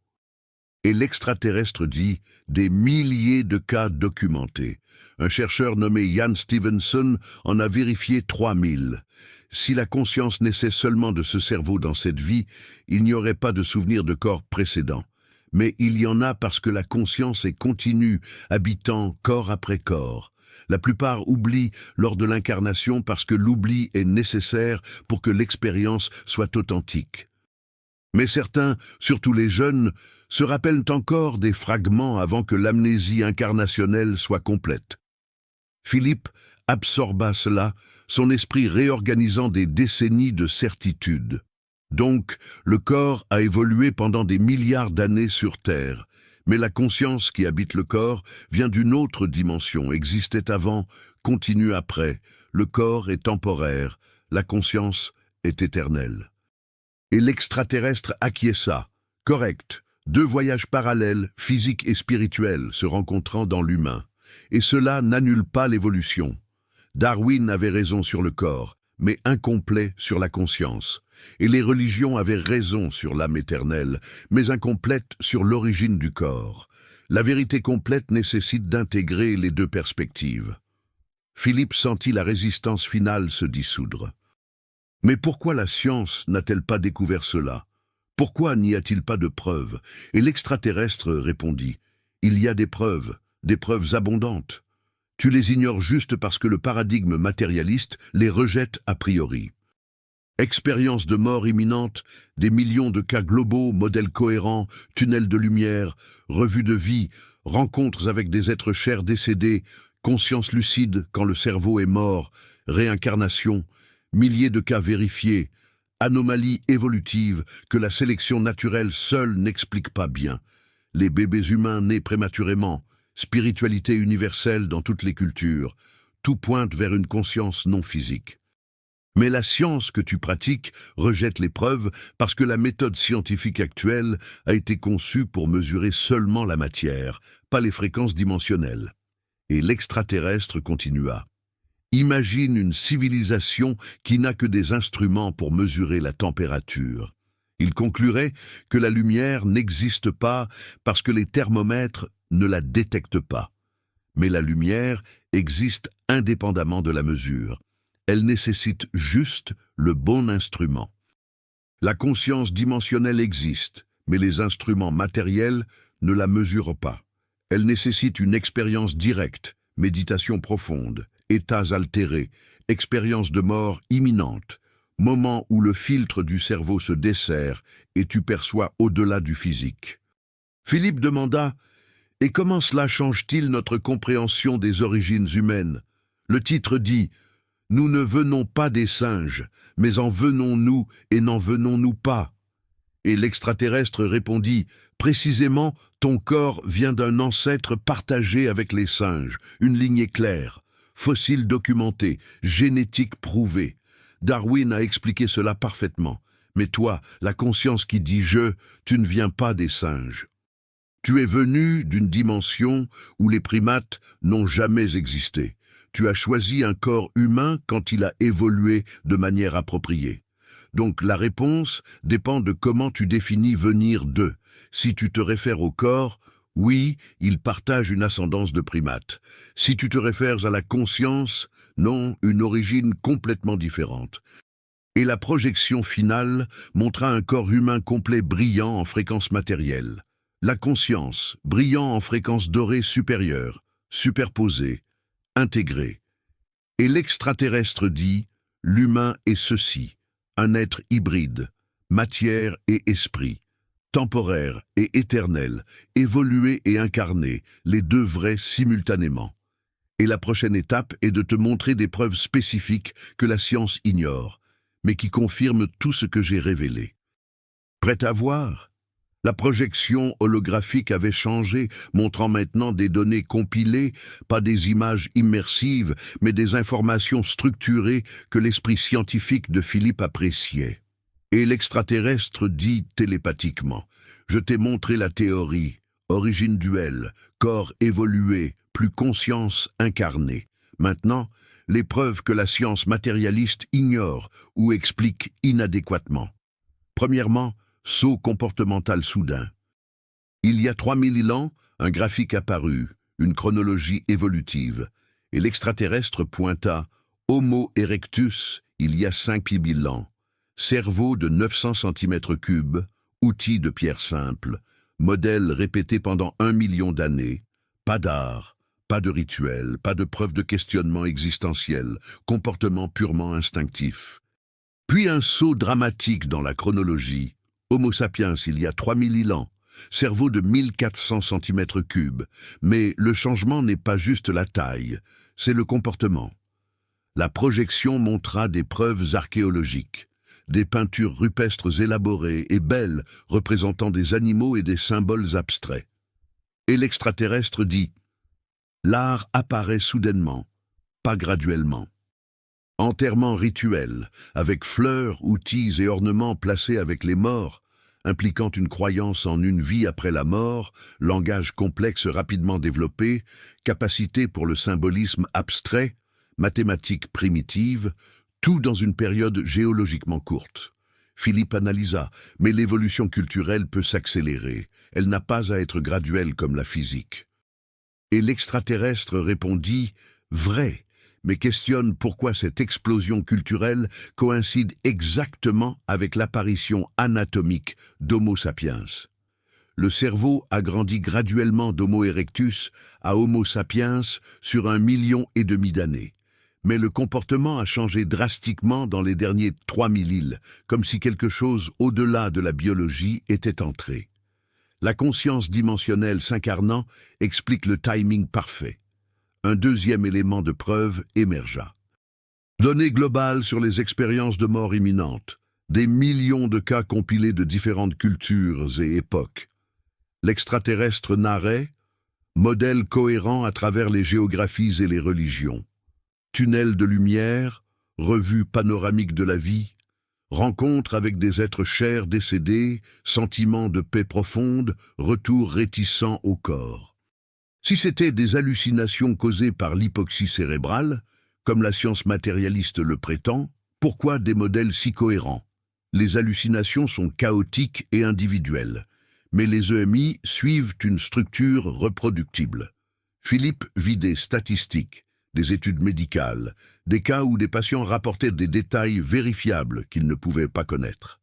Et l'extraterrestre dit « des milliers de cas documentés. Un chercheur nommé Ian Stevenson en a vérifié 3000. Si la conscience naissait seulement de ce cerveau dans cette vie, il n'y aurait pas de souvenir de corps précédent. Mais il y en a parce que la conscience est continue, habitant corps après corps. La plupart oublient lors de l'incarnation parce que l'oubli est nécessaire pour que l'expérience soit authentique. Mais certains, surtout les jeunes, se rappellent encore des fragments avant que l'amnésie incarnationnelle soit complète. Philippe absorba cela, son esprit réorganisant des décennies de certitude. Donc, le corps a évolué pendant des milliards d'années sur Terre, mais la conscience qui habite le corps vient d'une autre dimension, existait avant, continue après. Le corps est temporaire, la conscience est éternelle. Et l'extraterrestre acquiesça. Correct. 2 voyages parallèles, physiques et spirituels, se rencontrant dans l'humain. Et cela n'annule pas l'évolution. Darwin avait raison sur le corps, mais incomplet sur la conscience. Et les religions avaient raison sur l'âme éternelle, mais incomplète sur l'origine du corps. La vérité complète nécessite d'intégrer les 2 perspectives. Philippe sentit la résistance finale se dissoudre. Mais pourquoi la science n'a-t-elle pas découvert cela? Pourquoi n'y a-t-il pas de preuves? Et l'extraterrestre répondit, « Il y a des preuves abondantes. Tu les ignores juste parce que le paradigme matérialiste les rejette a priori. Expérience de mort imminente, des millions de cas globaux, modèles cohérents, tunnels de lumière, revues de vie, rencontres avec des êtres chers décédés, conscience lucide quand le cerveau est mort, réincarnation, milliers de cas vérifiés, Anomalie évolutive que la sélection naturelle seule n'explique pas bien. Les bébés humains nés prématurément, spiritualité universelle dans toutes les cultures, tout pointe vers une conscience non physique. Mais la science que tu pratiques rejette les preuves parce que la méthode scientifique actuelle a été conçue pour mesurer seulement la matière, pas les fréquences dimensionnelles. Et l'extraterrestre continua. Imagine une civilisation qui n'a que des instruments pour mesurer la température. Il conclurait que la lumière n'existe pas parce que les thermomètres ne la détectent pas. Mais la lumière existe indépendamment de la mesure. Elle nécessite juste le bon instrument. La conscience dimensionnelle existe, mais les instruments matériels ne la mesurent pas. Elle nécessite une expérience directe, méditation profonde, états altérés, expérience de mort imminente, moment où le filtre du cerveau se dessert et tu perçois au-delà du physique. Philippe demanda « Et comment cela change-t-il notre compréhension des origines humaines ?» Le titre dit « Nous ne venons pas des singes, mais en venons-nous et n'en venons-nous pas ?» Et l'extraterrestre répondit « Précisément, ton corps vient d'un ancêtre partagé avec les singes, une lignée claire, fossile documenté, génétique prouvée. Darwin a expliqué cela parfaitement. Mais toi, la conscience qui dit « je », tu ne viens pas des singes. Tu es venu d'une dimension où les primates n'ont jamais existé. Tu as choisi un corps humain quand il a évolué de manière appropriée. Donc la réponse dépend de comment tu définis venir d'eux. Si tu te réfères au corps, oui, il partage une ascendance de primate. Si tu te réfères à la conscience, non, une origine complètement différente. Et la projection finale montra un corps humain complet brillant en fréquence matérielle. La conscience, brillant en fréquence dorée supérieure, superposée, intégrée. Et l'extraterrestre dit, l'humain est ceci, un être hybride, matière et esprit, temporaire et éternel, évolué et incarné, les deux vrais simultanément. Et la prochaine étape est de te montrer des preuves spécifiques que la science ignore, mais qui confirment tout ce que j'ai révélé. Prêt à voir ? La projection holographique avait changé, montrant maintenant des données compilées, pas des images immersives, mais des informations structurées que l'esprit scientifique de Philippe appréciait. Et l'extraterrestre dit télépathiquement, « Je t'ai montré la théorie, origine duelle, corps évolué, plus conscience incarnée. Maintenant, les preuves que la science matérialiste ignore ou explique inadéquatement. Premièrement, saut comportemental soudain. Il y a 3000 ans, un graphique apparut, une chronologie évolutive, et l'extraterrestre pointa « Homo erectus » il y a 5000 ans. Cerveau de 900 cm3, outil de pierre simple, modèle répété pendant 1 million d'années, pas d'art, pas de rituel, pas de preuve de questionnement existentiel, comportement purement instinctif. Puis un saut dramatique dans la chronologie, Homo sapiens il y a 3000 ans, cerveau de 1400 cm3, mais le changement n'est pas juste la taille, c'est le comportement. La projection montra des preuves archéologiques, des peintures rupestres élaborées et belles représentant des animaux et des symboles abstraits. Et l'extraterrestre dit « L'art apparaît soudainement, pas graduellement. » Enterrement rituel, avec fleurs, outils et ornements placés avec les morts, impliquant une croyance en une vie après la mort, langage complexe rapidement développé, capacité pour le symbolisme abstrait, mathématiques primitives, tout dans une période géologiquement courte. Philippe analysa, mais l'évolution culturelle peut s'accélérer, elle n'a pas à être graduelle comme la physique. Et l'extraterrestre répondit « Vrai », mais questionne pourquoi cette explosion culturelle coïncide exactement avec l'apparition anatomique d'Homo sapiens. Le cerveau a grandi graduellement d'Homo erectus à Homo sapiens sur 1,5 million d'années. Mais le comportement a changé drastiquement dans les derniers 3000, comme si quelque chose au-delà de la biologie était entré. La conscience dimensionnelle s'incarnant explique le timing parfait. Un deuxième élément de preuve émergea. Données globales sur les expériences de mort imminente. Des millions de cas compilés de différentes cultures et époques. L'extraterrestre narrait, modèle cohérent à travers les géographies et les religions. Tunnel de lumière, revue panoramique de la vie, rencontre avec des êtres chers décédés, sentiment de paix profonde, retour réticent au corps. Si c'était des hallucinations causées par l'hypoxie cérébrale, comme la science matérialiste le prétend, pourquoi des modèles si cohérents? Les hallucinations sont chaotiques et individuelles, mais les EMI suivent une structure reproductible. Philippe vit des statistiques, des études médicales, des cas où des patients rapportaient des détails vérifiables qu'ils ne pouvaient pas connaître.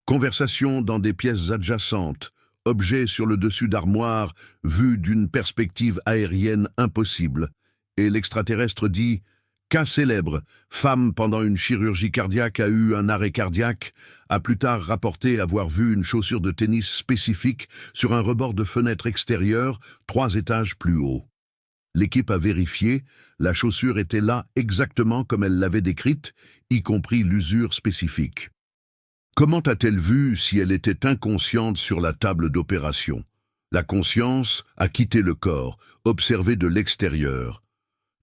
Conversations dans des pièces adjacentes, objets sur le dessus d'armoires, vus d'une perspective aérienne impossible, et l'extraterrestre dit « Cas célèbre, femme pendant une chirurgie cardiaque a eu un arrêt cardiaque, a plus tard rapporté avoir vu une chaussure de tennis spécifique sur un rebord de fenêtre extérieure 3 étages plus haut. » L'équipe a vérifié, la chaussure était là exactement comme elle l'avait décrite, y compris l'usure spécifique. Comment a-t-elle vu si elle était inconsciente sur la table d'opération? La conscience a quitté le corps, observé de l'extérieur.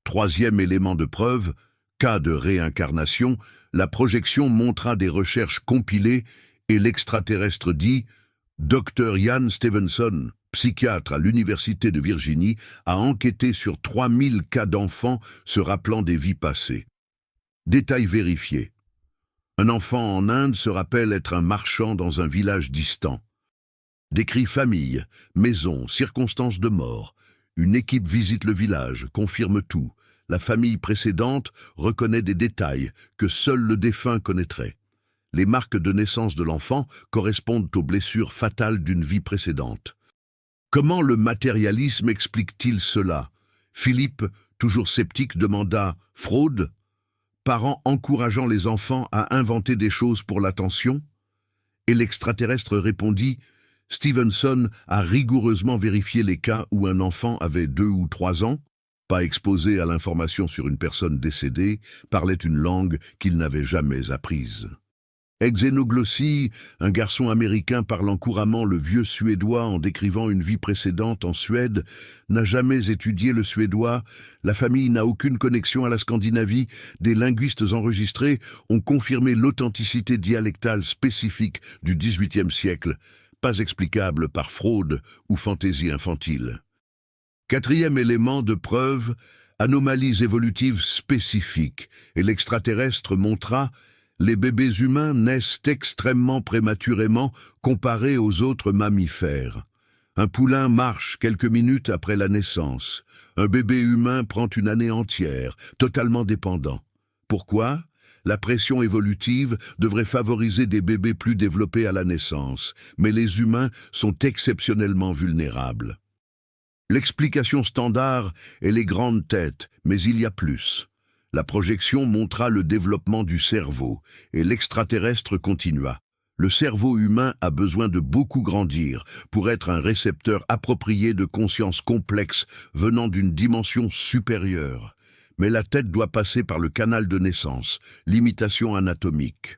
Troisième élément de preuve, cas de réincarnation, la projection montra des recherches compilées et l'extraterrestre dit « Dr. Ian Stevenson, psychiatre à l'Université de Virginie, a enquêté sur 3000 cas d'enfants se rappelant des vies passées. » Détail vérifié. Un enfant en Inde se rappelle être un marchand dans un village distant. Décrit famille, maison, circonstances de mort. Une équipe visite le village, confirme tout. La famille précédente reconnaît des détails que seul le défunt connaîtrait. Les marques de naissance de l'enfant correspondent aux blessures fatales d'une vie précédente. Comment le matérialisme explique-t-il cela? Philippe, toujours sceptique, demanda « Fraude ?» Parents encourageant les enfants à inventer des choses pour l'attention? Et l'extraterrestre répondit « Stevenson a rigoureusement vérifié les cas où un enfant avait 2 ou 3 ans, pas exposé à l'information sur une personne décédée, parlait une langue qu'il n'avait jamais apprise. » Xénoglossie, un garçon américain parlant couramment le vieux suédois en décrivant une vie précédente en Suède, n'a jamais étudié le suédois, la famille n'a aucune connexion à la Scandinavie, des linguistes enregistrés ont confirmé l'authenticité dialectale spécifique du XVIIIe siècle, pas explicable par fraude ou fantaisie infantile. Quatrième élément de preuve, anomalies évolutives spécifiques, et l'extraterrestre montra les bébés humains naissent extrêmement prématurément comparés aux autres mammifères. Un poulain marche quelques minutes après la naissance. Un bébé humain prend une année entière, totalement dépendant. Pourquoi? La pression évolutive devrait favoriser des bébés plus développés à la naissance, mais les humains sont exceptionnellement vulnérables. L'explication standard est les grandes têtes, mais il y a plus. La projection montra le développement du cerveau, et l'extraterrestre continua. Le cerveau humain a besoin de beaucoup grandir pour être un récepteur approprié de conscience complexe venant d'une dimension supérieure. Mais la tête doit passer par le canal de naissance, limitation anatomique.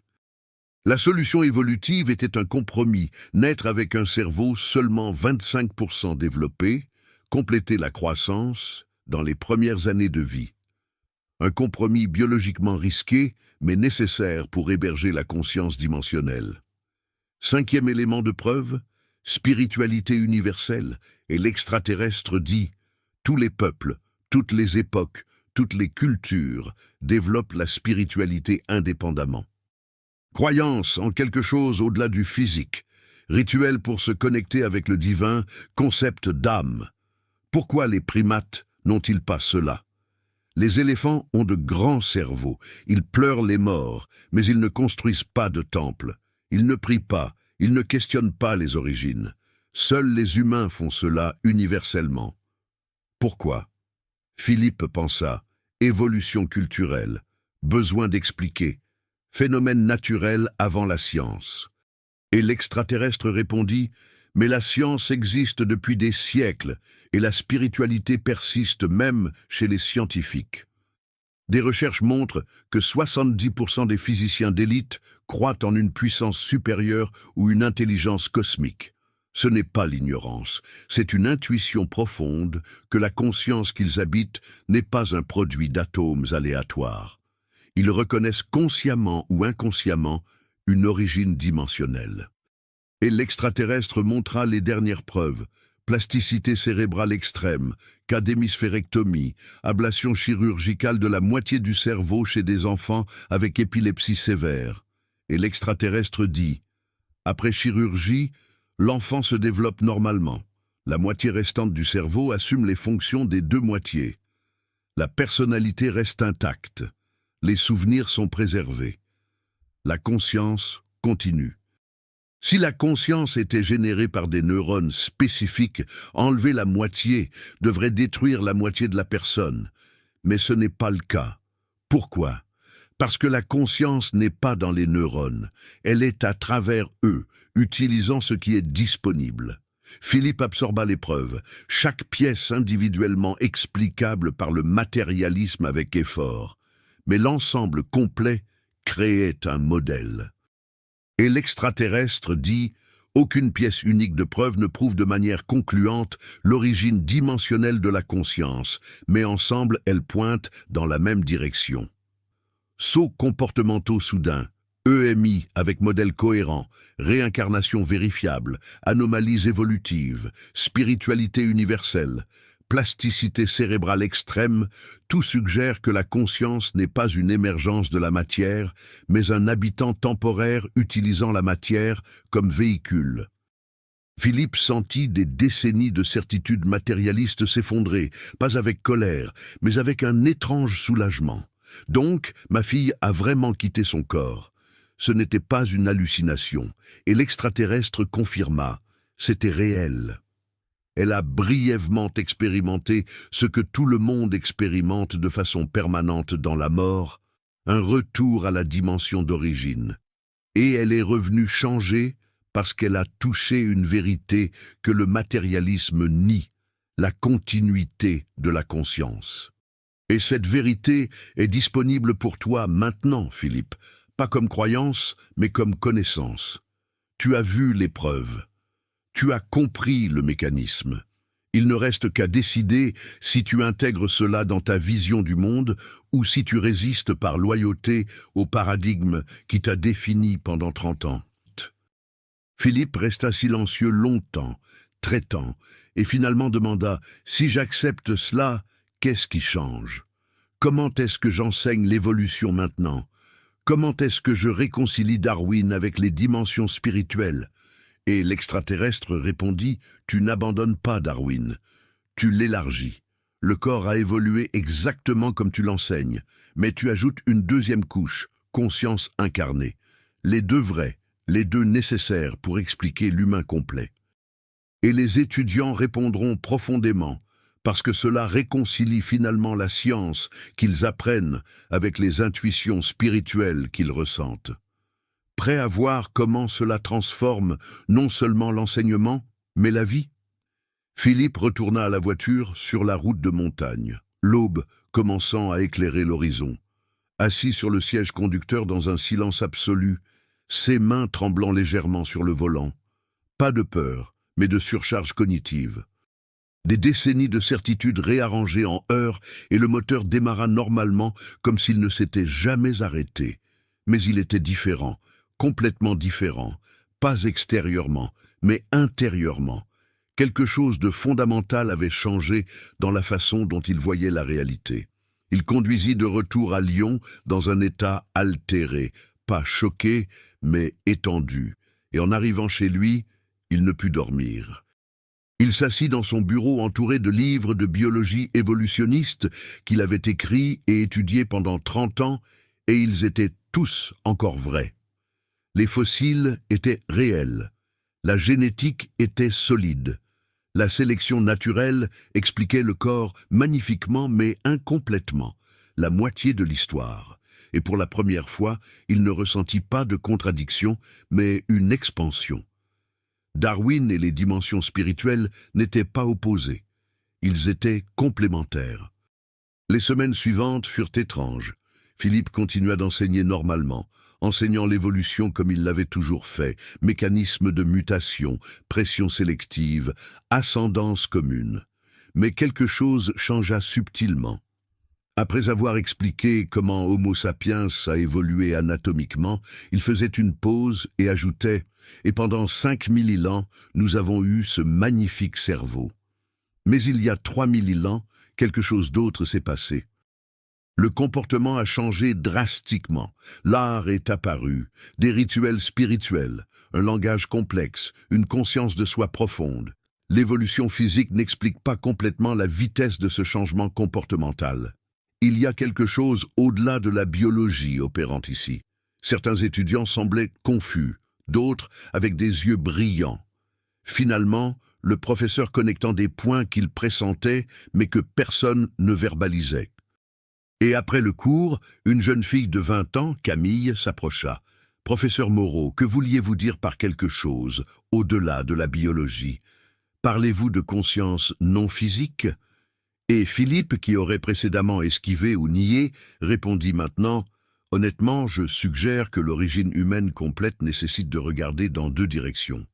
La solution évolutive était un compromis, naître avec un cerveau seulement 25% développé, compléter la croissance dans les premières années de vie. Un compromis biologiquement risqué, mais nécessaire pour héberger la conscience dimensionnelle. Cinquième élément de preuve, spiritualité universelle, et l'extraterrestre dit « Tous les peuples, toutes les époques, toutes les cultures développent la spiritualité indépendamment. » Croyance en quelque chose au-delà du physique, rituel pour se connecter avec le divin, concept d'âme. Pourquoi les primates n'ont-ils pas cela? Les éléphants ont de grands cerveaux, ils pleurent les morts, mais ils ne construisent pas de temple. Ils ne prient pas, ils ne questionnent pas les origines. Seuls les humains font cela universellement. Pourquoi? Philippe pensa, évolution culturelle, besoin d'expliquer, phénomène naturel avant la science. Et l'extraterrestre répondit, mais la science existe depuis des siècles et la spiritualité persiste même chez les scientifiques. Des recherches montrent que 70% des physiciens d'élite croient en une puissance supérieure ou une intelligence cosmique. Ce n'est pas l'ignorance, c'est une intuition profonde que la conscience qu'ils habitent n'est pas un produit d'atomes aléatoires. Ils reconnaissent consciemment ou inconsciemment une origine dimensionnelle. Et l'extraterrestre montra les dernières preuves: plasticité cérébrale extrême, cas d'hémisphérectomie, ablation chirurgicale de la moitié du cerveau chez des enfants avec épilepsie sévère. Et l'extraterrestre dit: après chirurgie, l'enfant se développe normalement. La moitié restante du cerveau assume les fonctions des deux moitiés. La personnalité reste intacte. Les souvenirs sont préservés. La conscience continue. Si la conscience était générée par des neurones spécifiques, enlever la moitié devrait détruire la moitié de la personne. Mais ce n'est pas le cas. Pourquoi? Parce que la conscience n'est pas dans les neurones. Elle est à travers eux, utilisant ce qui est disponible. Philippe absorba l'épreuve, chaque pièce individuellement explicable par le matérialisme avec effort. Mais l'ensemble complet créait un modèle. Et l'extraterrestre dit: aucune pièce unique de preuve ne prouve de manière concluante l'origine dimensionnelle de la conscience, mais ensemble elles pointent dans la même direction. Sauts comportementaux soudains, EMI avec modèle cohérent, réincarnation vérifiable, anomalies évolutives, spiritualité universelle, plasticité cérébrale extrême, tout suggère que la conscience n'est pas une émergence de la matière, mais un habitant temporaire utilisant la matière comme véhicule. Philippe sentit des décennies de certitudes matérialistes s'effondrer, pas avec colère, mais avec un étrange soulagement. Donc, ma fille a vraiment quitté son corps. Ce n'était pas une hallucination, et l'extraterrestre confirma: c'était réel. Elle a brièvement expérimenté ce que tout le monde expérimente de façon permanente dans la mort, un retour à la dimension d'origine. Et elle est revenue changée parce qu'elle a touché une vérité que le matérialisme nie, la continuité de la conscience. Et cette vérité est disponible pour toi maintenant, Philippe, pas comme croyance, mais comme connaissance. Tu as vu l'épreuve. Tu as compris le mécanisme. Il ne reste qu'à décider si tu intègres cela dans ta vision du monde ou si tu résistes par loyauté au paradigme qui t'a défini pendant 30 ans. Philippe resta silencieux longtemps, traitant, et finalement demanda: si j'accepte cela, qu'est-ce qui change? Comment est-ce que j'enseigne l'évolution maintenant? Comment est-ce que je réconcilie Darwin avec les dimensions spirituelles? Et l'extraterrestre répondit: tu n'abandonnes pas Darwin, tu l'élargis. Le corps a évolué exactement comme tu l'enseignes, mais tu ajoutes une deuxième couche, conscience incarnée. Les deux vrais, les deux nécessaires pour expliquer l'humain complet. Et les étudiants répondront profondément, parce que cela réconcilie finalement la science qu'ils apprennent avec les intuitions spirituelles qu'ils ressentent. Prêt à voir comment cela transforme non seulement l'enseignement, mais la vie? Philippe retourna à la voiture sur la route de montagne, l'aube commençant à éclairer l'horizon. Assis sur le siège conducteur dans un silence absolu, ses mains tremblant légèrement sur le volant. Pas de peur, mais de surcharge cognitive. Des décennies de certitudes réarrangées en heures et le moteur démarra normalement comme s'il ne s'était jamais arrêté. Mais il était différent, complètement différent, pas extérieurement, mais intérieurement. Quelque chose de fondamental avait changé dans la façon dont il voyait la réalité. Il conduisit de retour à Lyon dans un état altéré, pas choqué, mais étendu, et en arrivant chez lui, il ne put dormir. Il s'assit dans son bureau entouré de livres de biologie évolutionniste qu'il avait écrits et étudiés pendant 30 ans, et ils étaient tous encore vrais. Les fossiles étaient réels, la génétique était solide, la sélection naturelle expliquait le corps magnifiquement mais incomplètement, la moitié de l'histoire. Et pour la première fois, il ne ressentit pas de contradiction, mais une expansion. Darwin et les dimensions spirituelles n'étaient pas opposés, ils étaient complémentaires. Les semaines suivantes furent étranges. Philippe continua d'enseigner normalement, enseignant l'évolution comme il l'avait toujours fait, mécanisme de mutation, pression sélective, ascendance commune. Mais quelque chose changea subtilement. Après avoir expliqué comment Homo sapiens a évolué anatomiquement, il faisait une pause et ajoutait « Et pendant 5000 ans, nous avons eu ce magnifique cerveau. Mais il y a 3000 ans, quelque chose d'autre s'est passé. Le comportement a changé drastiquement. L'art est apparu, des rituels spirituels, un langage complexe, une conscience de soi profonde. L'évolution physique n'explique pas complètement la vitesse de ce changement comportemental. Il y a quelque chose au-delà de la biologie opérant ici. Certains étudiants semblaient confus, d'autres avec des yeux brillants. Finalement, le professeur connectant des points qu'il pressentait, mais que personne ne verbalisait. Et après le cours, une jeune fille de 20 ans, Camille, s'approcha. « Professeur Moreau, que vouliez-vous dire par quelque chose, au-delà de la biologie? Parlez-vous de conscience non physique ?» Et Philippe, qui aurait précédemment esquivé ou nié, répondit maintenant « Honnêtement, je suggère que l'origine humaine complète nécessite de regarder dans 2 directions.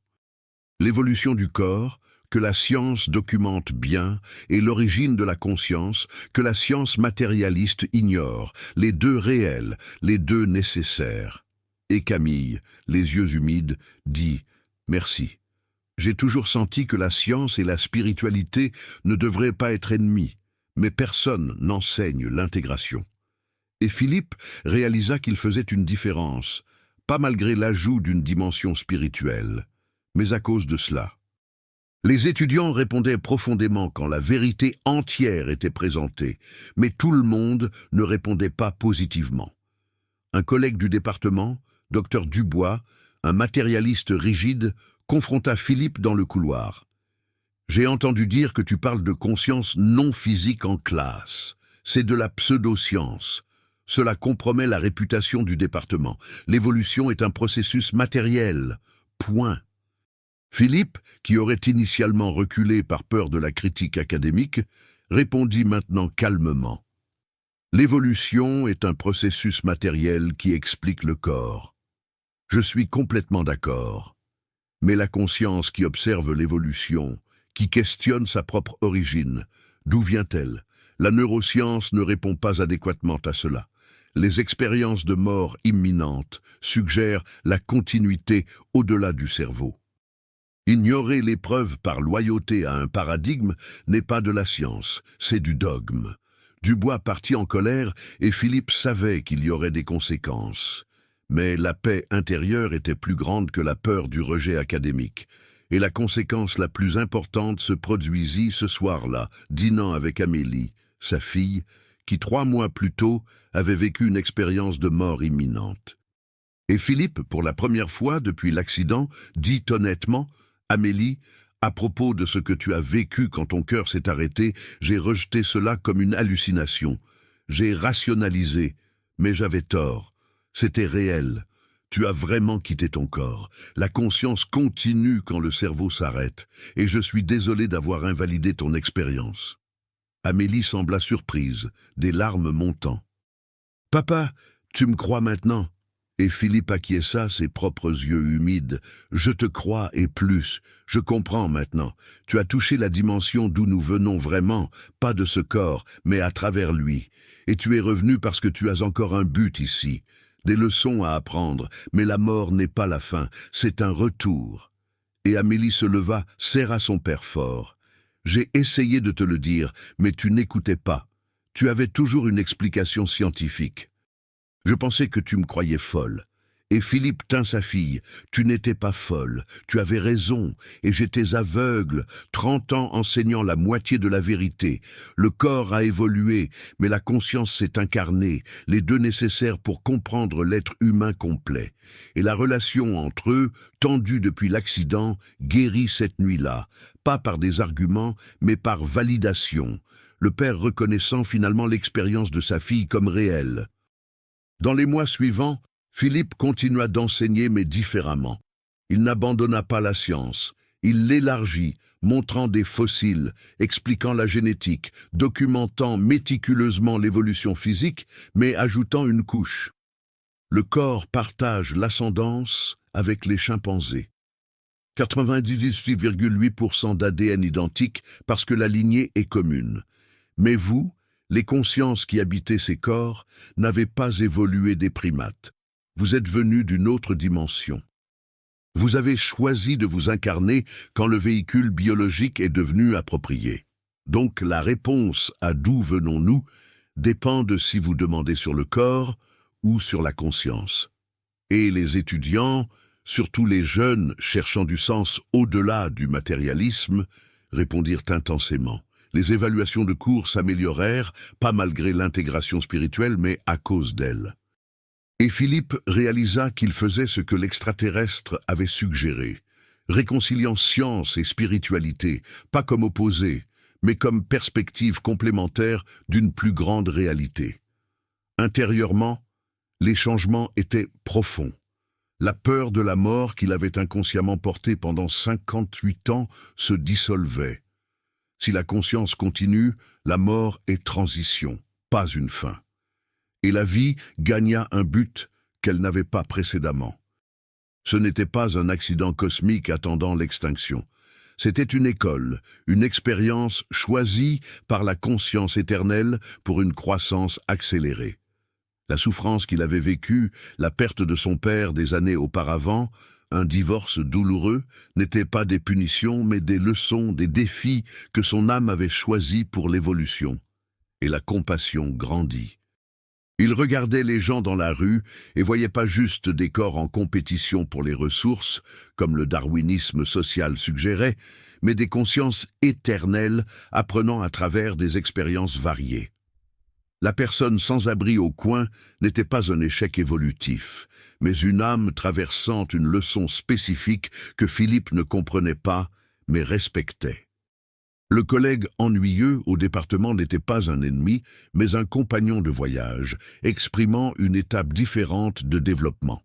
L'évolution du corps, que la science documente bien, et l'origine de la conscience, que la science matérialiste ignore, les 2 réels, les 2 nécessaires. » Et Camille, les yeux humides, dit « Merci. J'ai toujours senti que la science et la spiritualité ne devraient pas être ennemies, mais personne n'enseigne l'intégration. » Et Philippe réalisa qu'il faisait une différence, pas malgré l'ajout d'une dimension spirituelle, mais à cause de cela. Les étudiants répondaient profondément quand la vérité entière était présentée, mais tout le monde ne répondait pas positivement. Un collègue du département, Dr Dubois, un matérialiste rigide, confronta Philippe dans le couloir. « J'ai entendu dire que tu parles de conscience non physique en classe. C'est de la pseudo-science. Cela compromet la réputation du département. L'évolution est un processus matériel. Point. » Philippe, qui aurait initialement reculé par peur de la critique académique, répondit maintenant calmement. « L'évolution est un processus matériel qui explique le corps. Je suis complètement d'accord. Mais la conscience qui observe l'évolution, qui questionne sa propre origine, d'où vient-elle? La neuroscience ne répond pas adéquatement à cela. Les expériences de mort imminente suggèrent la continuité au-delà du cerveau. Ignorer les preuves par loyauté à un paradigme n'est pas de la science, c'est du dogme. » Dubois partit en colère et Philippe savait qu'il y aurait des conséquences. Mais la paix intérieure était plus grande que la peur du rejet académique. Et la conséquence la plus importante se produisit ce soir-là, dînant avec Amélie, sa fille, qui 3 mois plus tôt avait vécu une expérience de mort imminente. Et Philippe, pour la première fois depuis l'accident, dit honnêtement « Amélie, à propos de ce que tu as vécu quand ton cœur s'est arrêté, j'ai rejeté cela comme une hallucination. J'ai rationalisé, mais j'avais tort. C'était réel. Tu as vraiment quitté ton corps. La conscience continue quand le cerveau s'arrête, et je suis désolé d'avoir invalidé ton expérience. » Amélie sembla surprise, des larmes montant. « Papa, tu me crois maintenant ?» Et Philippe acquiesça, ses propres yeux humides. « Je te crois et plus. Je comprends maintenant. Tu as touché la dimension d'où nous venons vraiment, pas de ce corps, mais à travers lui. Et tu es revenu parce que tu as encore un but ici. Des leçons à apprendre, mais la mort n'est pas la fin, c'est un retour. » Et Amélie se leva, serra son père fort. « J'ai essayé de te le dire, mais tu n'écoutais pas. Tu avais toujours une explication scientifique. Je pensais que tu me croyais folle. » Et Philippe tint sa fille. « Tu n'étais pas folle, tu avais raison, et j'étais aveugle, 30 ans enseignant la moitié de la vérité. Le corps a évolué, mais la conscience s'est incarnée, les 2 nécessaires pour comprendre l'être humain complet. Et la relation entre eux, tendue depuis l'accident, guérit cette nuit-là, pas par des arguments, mais par validation. Le père reconnaissant finalement l'expérience de sa fille comme réelle. » Dans les mois suivants, Philippe continua d'enseigner mais différemment. Il n'abandonna pas la science. Il l'élargit, montrant des fossiles, expliquant la génétique, documentant méticuleusement l'évolution physique, mais ajoutant une couche. Le corps partage l'ascendance avec les chimpanzés. 98,8% d'ADN identique parce que la lignée est commune. Mais vous, les consciences qui habitaient ces corps, n'avez pas évolué des primates. Vous êtes venus d'une autre dimension. Vous avez choisi de vous incarner quand le véhicule biologique est devenu approprié. Donc la réponse à d'où venons-nous dépend de si vous demandez sur le corps ou sur la conscience. Et les étudiants, surtout les jeunes cherchant du sens au-delà du matérialisme, répondirent intensément. Les évaluations de cours s'améliorèrent, pas malgré l'intégration spirituelle, mais à cause d'elle. Et Philippe réalisa qu'il faisait ce que l'extraterrestre avait suggéré, réconciliant science et spiritualité, pas comme opposés, mais comme perspectives complémentaires d'une plus grande réalité. Intérieurement, les changements étaient profonds. La peur de la mort qu'il avait inconsciemment portée pendant 58 ans se dissolvait. Si la conscience continue, la mort est transition, pas une fin. Et la vie gagna un but qu'elle n'avait pas précédemment. Ce n'était pas un accident cosmique attendant l'extinction. C'était une école, une expérience choisie par la conscience éternelle pour une croissance accélérée. La souffrance qu'il avait vécue, la perte de son père des années auparavant, un divorce douloureux, n'étaient pas des punitions mais des leçons, des défis que son âme avait choisis pour l'évolution. Et la compassion grandit. Il regardait les gens dans la rue et voyait pas juste des corps en compétition pour les ressources, comme le darwinisme social suggérait, mais des consciences éternelles apprenant à travers des expériences variées. La personne sans abri au coin n'était pas un échec évolutif, mais une âme traversant une leçon spécifique que Philippe ne comprenait pas, mais respectait. Le collègue ennuyeux au département n'était pas un ennemi, mais un compagnon de voyage, exprimant une étape différente de développement.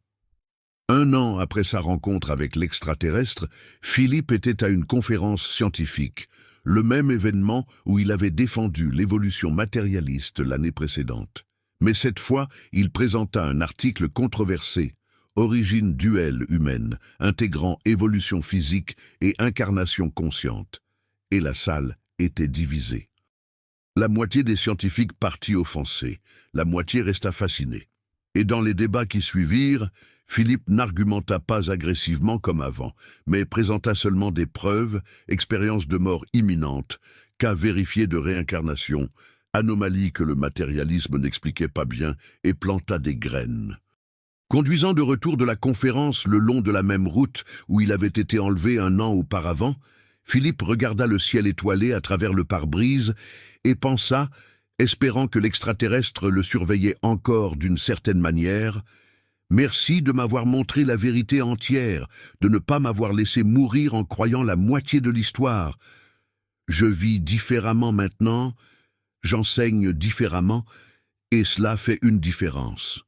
1 an après sa rencontre avec l'extraterrestre, Philippe était à une conférence scientifique, le même événement où il avait défendu l'évolution matérialiste l'année précédente. Mais cette fois, il présenta un article controversé, Origine duelle humaine, intégrant évolution physique et incarnation consciente. Et la salle était divisée. La moitié des scientifiques partit offensés, la moitié resta fascinée. Et dans les débats qui suivirent, Philippe n'argumenta pas agressivement comme avant, mais présenta seulement des preuves, expériences de mort imminente, cas vérifiés de réincarnation, anomalies que le matérialisme n'expliquait pas bien, et planta des graines. Conduisant de retour de la conférence le long de la même route où il avait été enlevé 1 an auparavant, Philippe regarda le ciel étoilé à travers le pare-brise et pensa, espérant que l'extraterrestre le surveillait encore d'une certaine manière, « Merci de m'avoir montré la vérité entière, de ne pas m'avoir laissé mourir en croyant la moitié de l'histoire. Je vis différemment maintenant, j'enseigne différemment, et cela fait une différence. »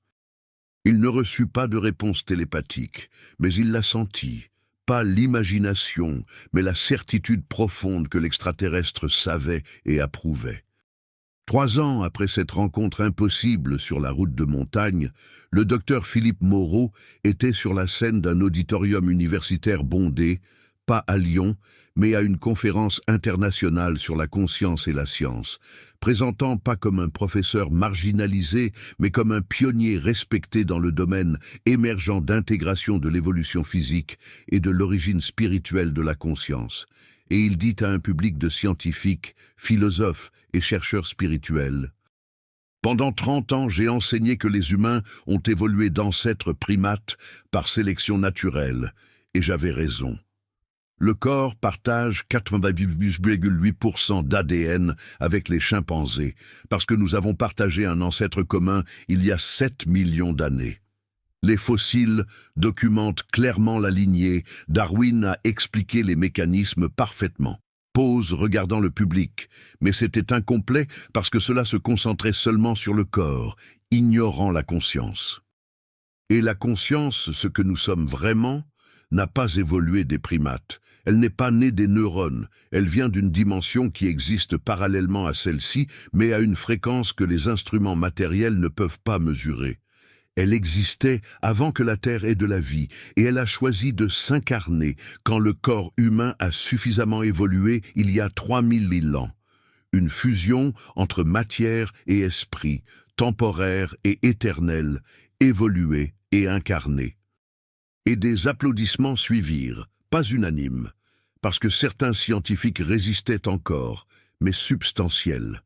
Il ne reçut pas de réponse télépathique, mais il la sentit. Pas l'imagination, mais la certitude profonde que l'extraterrestre savait et approuvait. 3 ans après cette rencontre impossible sur la route de montagne, le docteur Philippe Moreau était sur la scène d'un auditorium universitaire bondé, pas à Lyon, mais à une conférence internationale sur la conscience et la science, présentant pas comme un professeur marginalisé, mais comme un pionnier respecté dans le domaine émergent d'intégration de l'évolution physique et de l'origine spirituelle de la conscience. Et il dit à un public de scientifiques, philosophes et chercheurs spirituels: « Pendant 30 ans, j'ai enseigné que les humains ont évolué d'ancêtres primates par sélection naturelle, et j'avais raison. Le corps partage 98,8% d'ADN avec les chimpanzés, parce que nous avons partagé un ancêtre commun il y a 7 millions d'années. Les fossiles documentent clairement la lignée, Darwin a expliqué les mécanismes parfaitement. » Pause regardant le public, mais c'était incomplet parce que cela se concentrait seulement sur le corps, ignorant la conscience. Et la conscience, ce que nous sommes vraiment, n'a pas évolué des primates, Elle n'est pas née des neurones, elle vient d'une dimension qui existe parallèlement à celle-ci, mais à une fréquence que les instruments matériels ne peuvent pas mesurer. Elle existait avant que la Terre ait de la vie, et elle a choisi de s'incarner quand le corps humain a suffisamment évolué il y a 3000 000 ans. Une fusion entre matière et esprit, temporaire et éternel, évolué et incarné. Et des applaudissements suivirent, pas unanimes, parce que certains scientifiques résistaient encore, mais substantiels.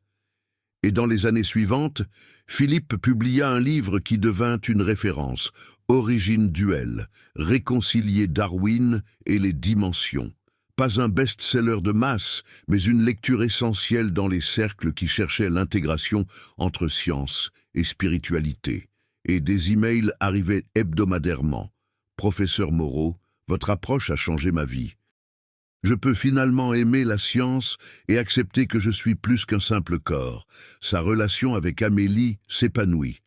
Et dans les années suivantes, Philippe publia un livre qui devint une référence, Origine duel, réconcilier Darwin et les dimensions. Pas un best-seller de masse, mais une lecture essentielle dans les cercles qui cherchaient l'intégration entre science et spiritualité. Et des emails arrivaient hebdomadairement. Professeur Moreau, votre approche a changé ma vie. Je peux finalement aimer la science et accepter que je suis plus qu'un simple corps. Sa relation avec Amélie s'épanouit.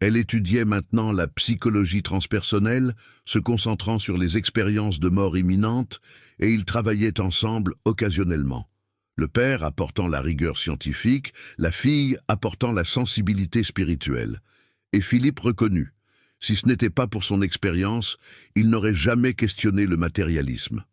Elle étudiait maintenant la psychologie transpersonnelle, se concentrant sur les expériences de mort imminente, et ils travaillaient ensemble occasionnellement. Le père apportant la rigueur scientifique, la fille apportant la sensibilité spirituelle. Et Philippe reconnut. Si ce n'était pas pour son expérience, il n'aurait jamais questionné le matérialisme.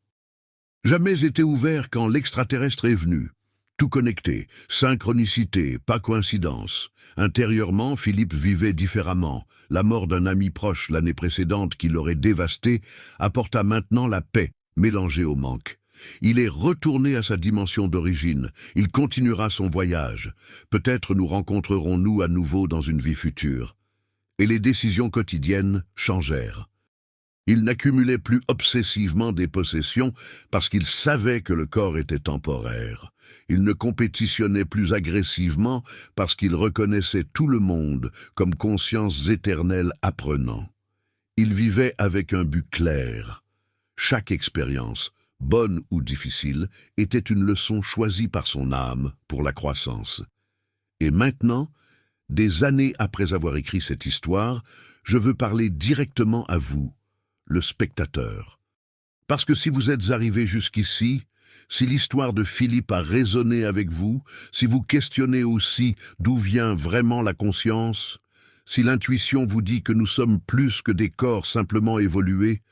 Jamais été ouvert quand l'extraterrestre est venu. Tout connecté, synchronicité, pas coïncidence. Intérieurement, Philippe vivait différemment. La mort d'un ami proche l'année précédente qui l'aurait dévasté apporta maintenant la paix, mélangée au manque. Il est retourné à sa dimension d'origine. Il continuera son voyage. Peut-être nous rencontrerons-nous à nouveau dans une vie future. Et les décisions quotidiennes changèrent. Il n'accumulait plus obsessivement des possessions parce qu'il savait que le corps était temporaire. Il ne compétitionnait plus agressivement parce qu'il reconnaissait tout le monde comme conscience éternelle apprenant. Il vivait avec un but clair. Chaque expérience, bonne ou difficile, était une leçon choisie par son âme pour la croissance. Et maintenant, des années après avoir écrit cette histoire, je veux parler directement à vous, le spectateur. Parce que si vous êtes arrivé jusqu'ici, si l'histoire de Philippe a résonné avec vous, si vous questionnez aussi d'où vient vraiment la conscience, si l'intuition vous dit que nous sommes plus que des corps simplement évolués,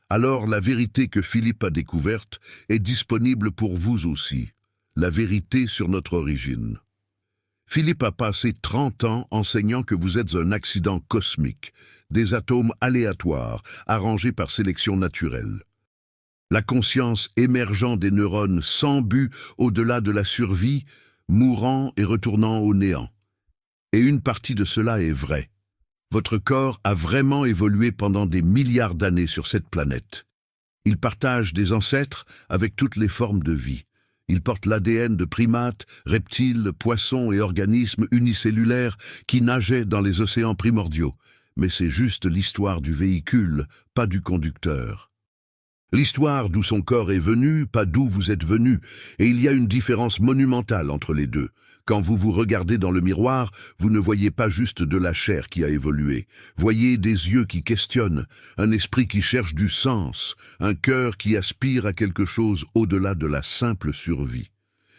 alors la vérité que Philippe a découverte est disponible pour vous aussi, la vérité sur notre origine. Philippe a passé 30 ans enseignant que vous êtes un accident cosmique, des atomes aléatoires, arrangés par sélection naturelle. La conscience émergeant des neurones sans but au-delà de la survie, mourant et retournant au néant. Et une partie de cela est vraie. Votre corps a vraiment évolué pendant des milliards d'années sur cette planète. Il partage des ancêtres avec toutes les formes de vie. Il porte l'ADN de primates, reptiles, poissons et organismes unicellulaires qui nageaient dans les océans primordiaux. Mais c'est juste l'histoire du véhicule, pas du conducteur. L'histoire d'où son corps est venu, pas d'où vous êtes venu, et il y a une différence monumentale entre les deux. Quand vous vous regardez dans le miroir, vous ne voyez pas juste de la chair qui a évolué. Voyez des yeux qui questionnent, un esprit qui cherche du sens, un cœur qui aspire à quelque chose au-delà de la simple survie.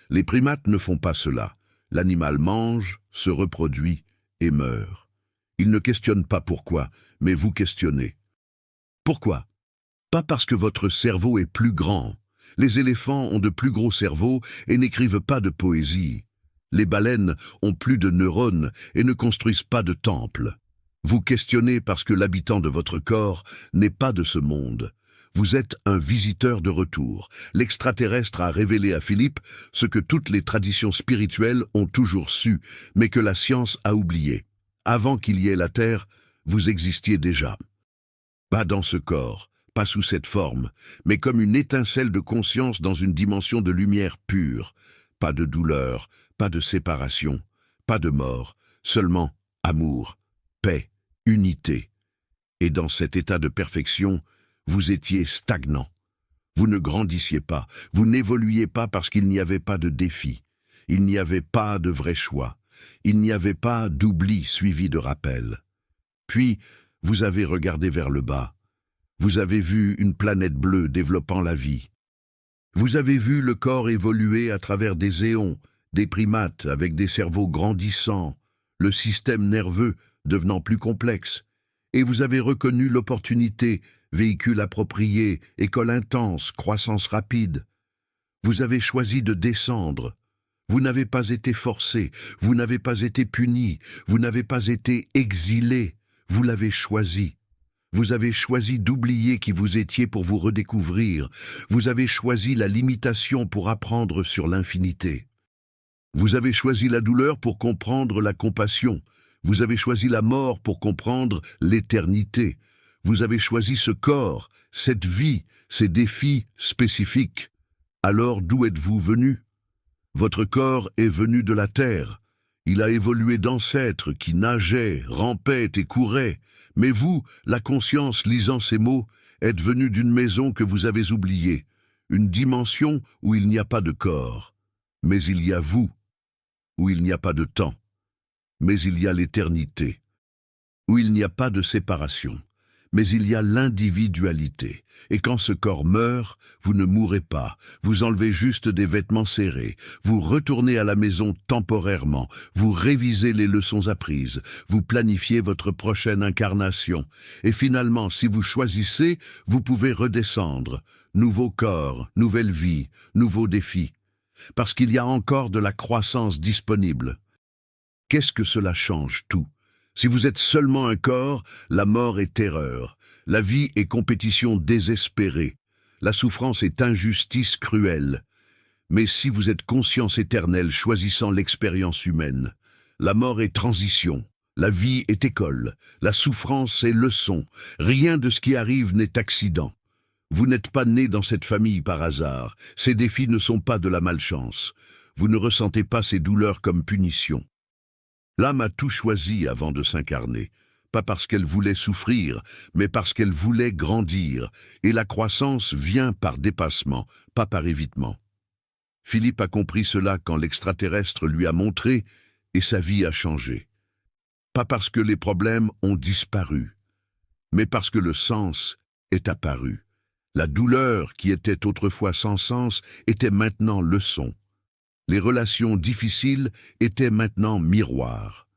Les primates ne font pas cela. L'animal mange, se reproduit et meurt. Il ne questionne pas pourquoi, mais vous questionnez. Pourquoi ? Pas parce que votre cerveau est plus grand. Les éléphants ont de plus gros cerveaux et n'écrivent pas de poésie. Les baleines ont plus de neurones et ne construisent pas de temples. Vous questionnez parce que l'habitant de votre corps n'est pas de ce monde. Vous êtes un visiteur de retour. L'extraterrestre a révélé à Philippe ce que toutes les traditions spirituelles ont toujours su, mais que la science a oublié. Avant qu'il y ait la Terre, vous existiez déjà. Pas dans ce corps, pas sous cette forme, mais comme une étincelle de conscience dans une dimension de lumière pure. Pas de douleur, pas de séparation, pas de mort, seulement amour, paix, unité. Et dans cet état de perfection, vous étiez stagnant. Vous ne grandissiez pas, vous n'évoluiez pas parce qu'il n'y avait pas de défi. Il n'y avait pas de vrai choix. Il n'y avait pas d'oubli suivi de rappel. Puis, vous avez regardé vers le bas. Vous avez vu une planète bleue développant la vie. Vous avez vu le corps évoluer à travers des éons, des primates avec des cerveaux grandissants, le système nerveux devenant plus complexe, et vous avez reconnu l'opportunité, véhicule approprié, école intense, croissance rapide. Vous avez choisi de descendre. Vous n'avez pas été forcé, vous n'avez pas été puni, vous n'avez pas été exilé, vous l'avez choisi. Vous avez choisi d'oublier qui vous étiez pour vous redécouvrir. Vous avez choisi la limitation pour apprendre sur l'infinité. Vous avez choisi la douleur pour comprendre la compassion. Vous avez choisi la mort pour comprendre l'éternité. Vous avez choisi ce corps, cette vie, ces défis spécifiques. Alors d'où êtes-vous venu? Votre corps est venu de la terre. Il a évolué d'ancêtres qui nageaient, rampaient et couraient. Mais vous, la conscience lisant ces mots, êtes venu d'une maison que vous avez oubliée, une dimension où il n'y a pas de corps. Mais il y a vous, où il n'y a pas de temps. Mais il y a l'éternité, où il n'y a pas de séparation. Mais il y a l'individualité. Et quand ce corps meurt, vous ne mourrez pas. Vous enlevez juste des vêtements serrés. Vous retournez à la maison temporairement. Vous révisez les leçons apprises. Vous planifiez votre prochaine incarnation. Et finalement, si vous choisissez, vous pouvez redescendre. Nouveau corps, nouvelle vie, nouveaux défis. Parce qu'il y a encore de la croissance disponible. Qu'est-ce que cela change tout? Si vous êtes seulement un corps, la mort est terreur. La vie est compétition désespérée. La souffrance est injustice cruelle. Mais si vous êtes conscience éternelle choisissant l'expérience humaine, la mort est transition. La vie est école. La souffrance est leçon. Rien de ce qui arrive n'est accident. Vous n'êtes pas né dans cette famille par hasard. Ces défis ne sont pas de la malchance. Vous ne ressentez pas ces douleurs comme punition. L'âme a tout choisi avant de s'incarner, pas parce qu'elle voulait souffrir, mais parce qu'elle voulait grandir, et la croissance vient par dépassement, pas par évitement. Philippe a compris cela quand l'extraterrestre lui a montré, et sa vie a changé. Pas parce que les problèmes ont disparu, mais parce que le sens est apparu. La douleur qui était autrefois sans sens était maintenant leçon. Les relations difficiles étaient maintenant miroirs.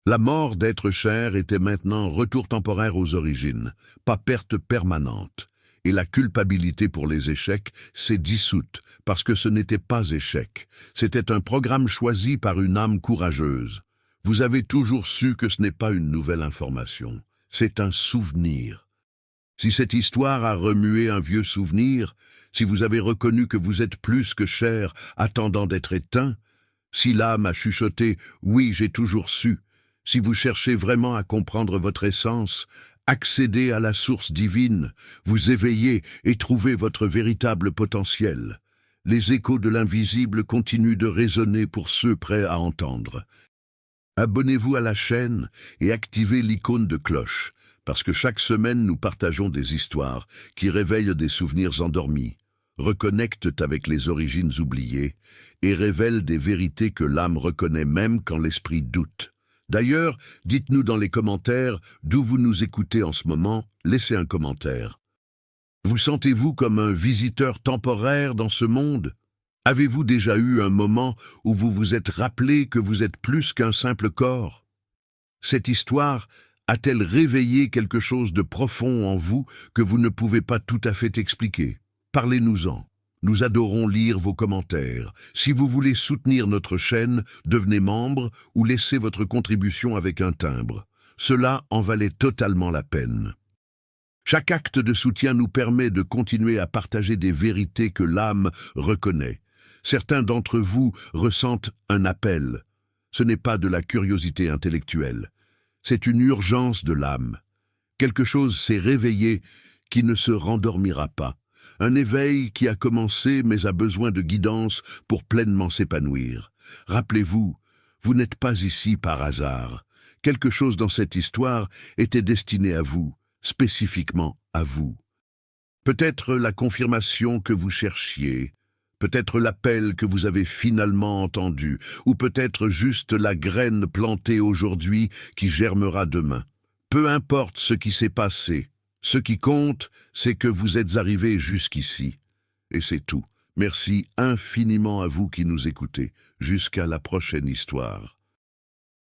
La mort d'être cher était maintenant retour temporaire aux origines, pas perte permanente. Et la culpabilité pour les échecs s'est dissoute, parce que ce n'était pas échec. C'était un programme choisi par une âme courageuse. Vous avez toujours su que ce n'est pas une nouvelle information, c'est un souvenir. Si cette histoire a remué un vieux souvenir, si vous avez reconnu que vous êtes plus que cher, attendant d'être éteint, si l'âme a chuchoté « oui, j'ai toujours su », si vous cherchez vraiment à comprendre votre essence, accédez à la source divine, vous éveillez et trouvez votre véritable potentiel. Les échos de l'invisible continuent de résonner pour ceux prêts à entendre. Abonnez-vous à la chaîne et activez l'icône de cloche, parce que chaque semaine nous partageons des histoires qui réveillent des souvenirs endormis, reconnectent avec les origines oubliées et révèlent des vérités que l'âme reconnaît même quand l'esprit doute. D'ailleurs, dites-nous dans les commentaires d'où vous nous écoutez en ce moment, laissez un commentaire. Vous sentez-vous comme un visiteur temporaire dans ce monde? Avez-vous déjà eu un moment où vous vous êtes rappelé que vous êtes plus qu'un simple corps? Cette histoire a-t-elle réveillé quelque chose de profond en vous que vous ne pouvez pas tout à fait expliquer? Parlez-nous-en. Nous adorons lire vos commentaires. Si vous voulez soutenir notre chaîne, devenez membre ou laissez votre contribution avec un timbre. Cela en valait totalement la peine. Chaque acte de soutien nous permet de continuer à partager des vérités que l'âme reconnaît. Certains d'entre vous ressentent un appel. Ce n'est pas de la curiosité intellectuelle. C'est une urgence de l'âme. Quelque chose s'est réveillé qui ne se rendormira pas. Un éveil qui a commencé mais a besoin de guidance pour pleinement s'épanouir. Rappelez-vous, vous n'êtes pas ici par hasard. Quelque chose dans cette histoire était destiné à vous, spécifiquement à vous. Peut-être la confirmation que vous cherchiez, peut-être l'appel que vous avez finalement entendu, ou peut-être juste la graine plantée aujourd'hui qui germera demain. Peu importe ce qui s'est passé, ce qui compte, c'est que vous êtes arrivé jusqu'ici. Et c'est tout. Merci infiniment à vous qui nous écoutez. Jusqu'à la prochaine histoire.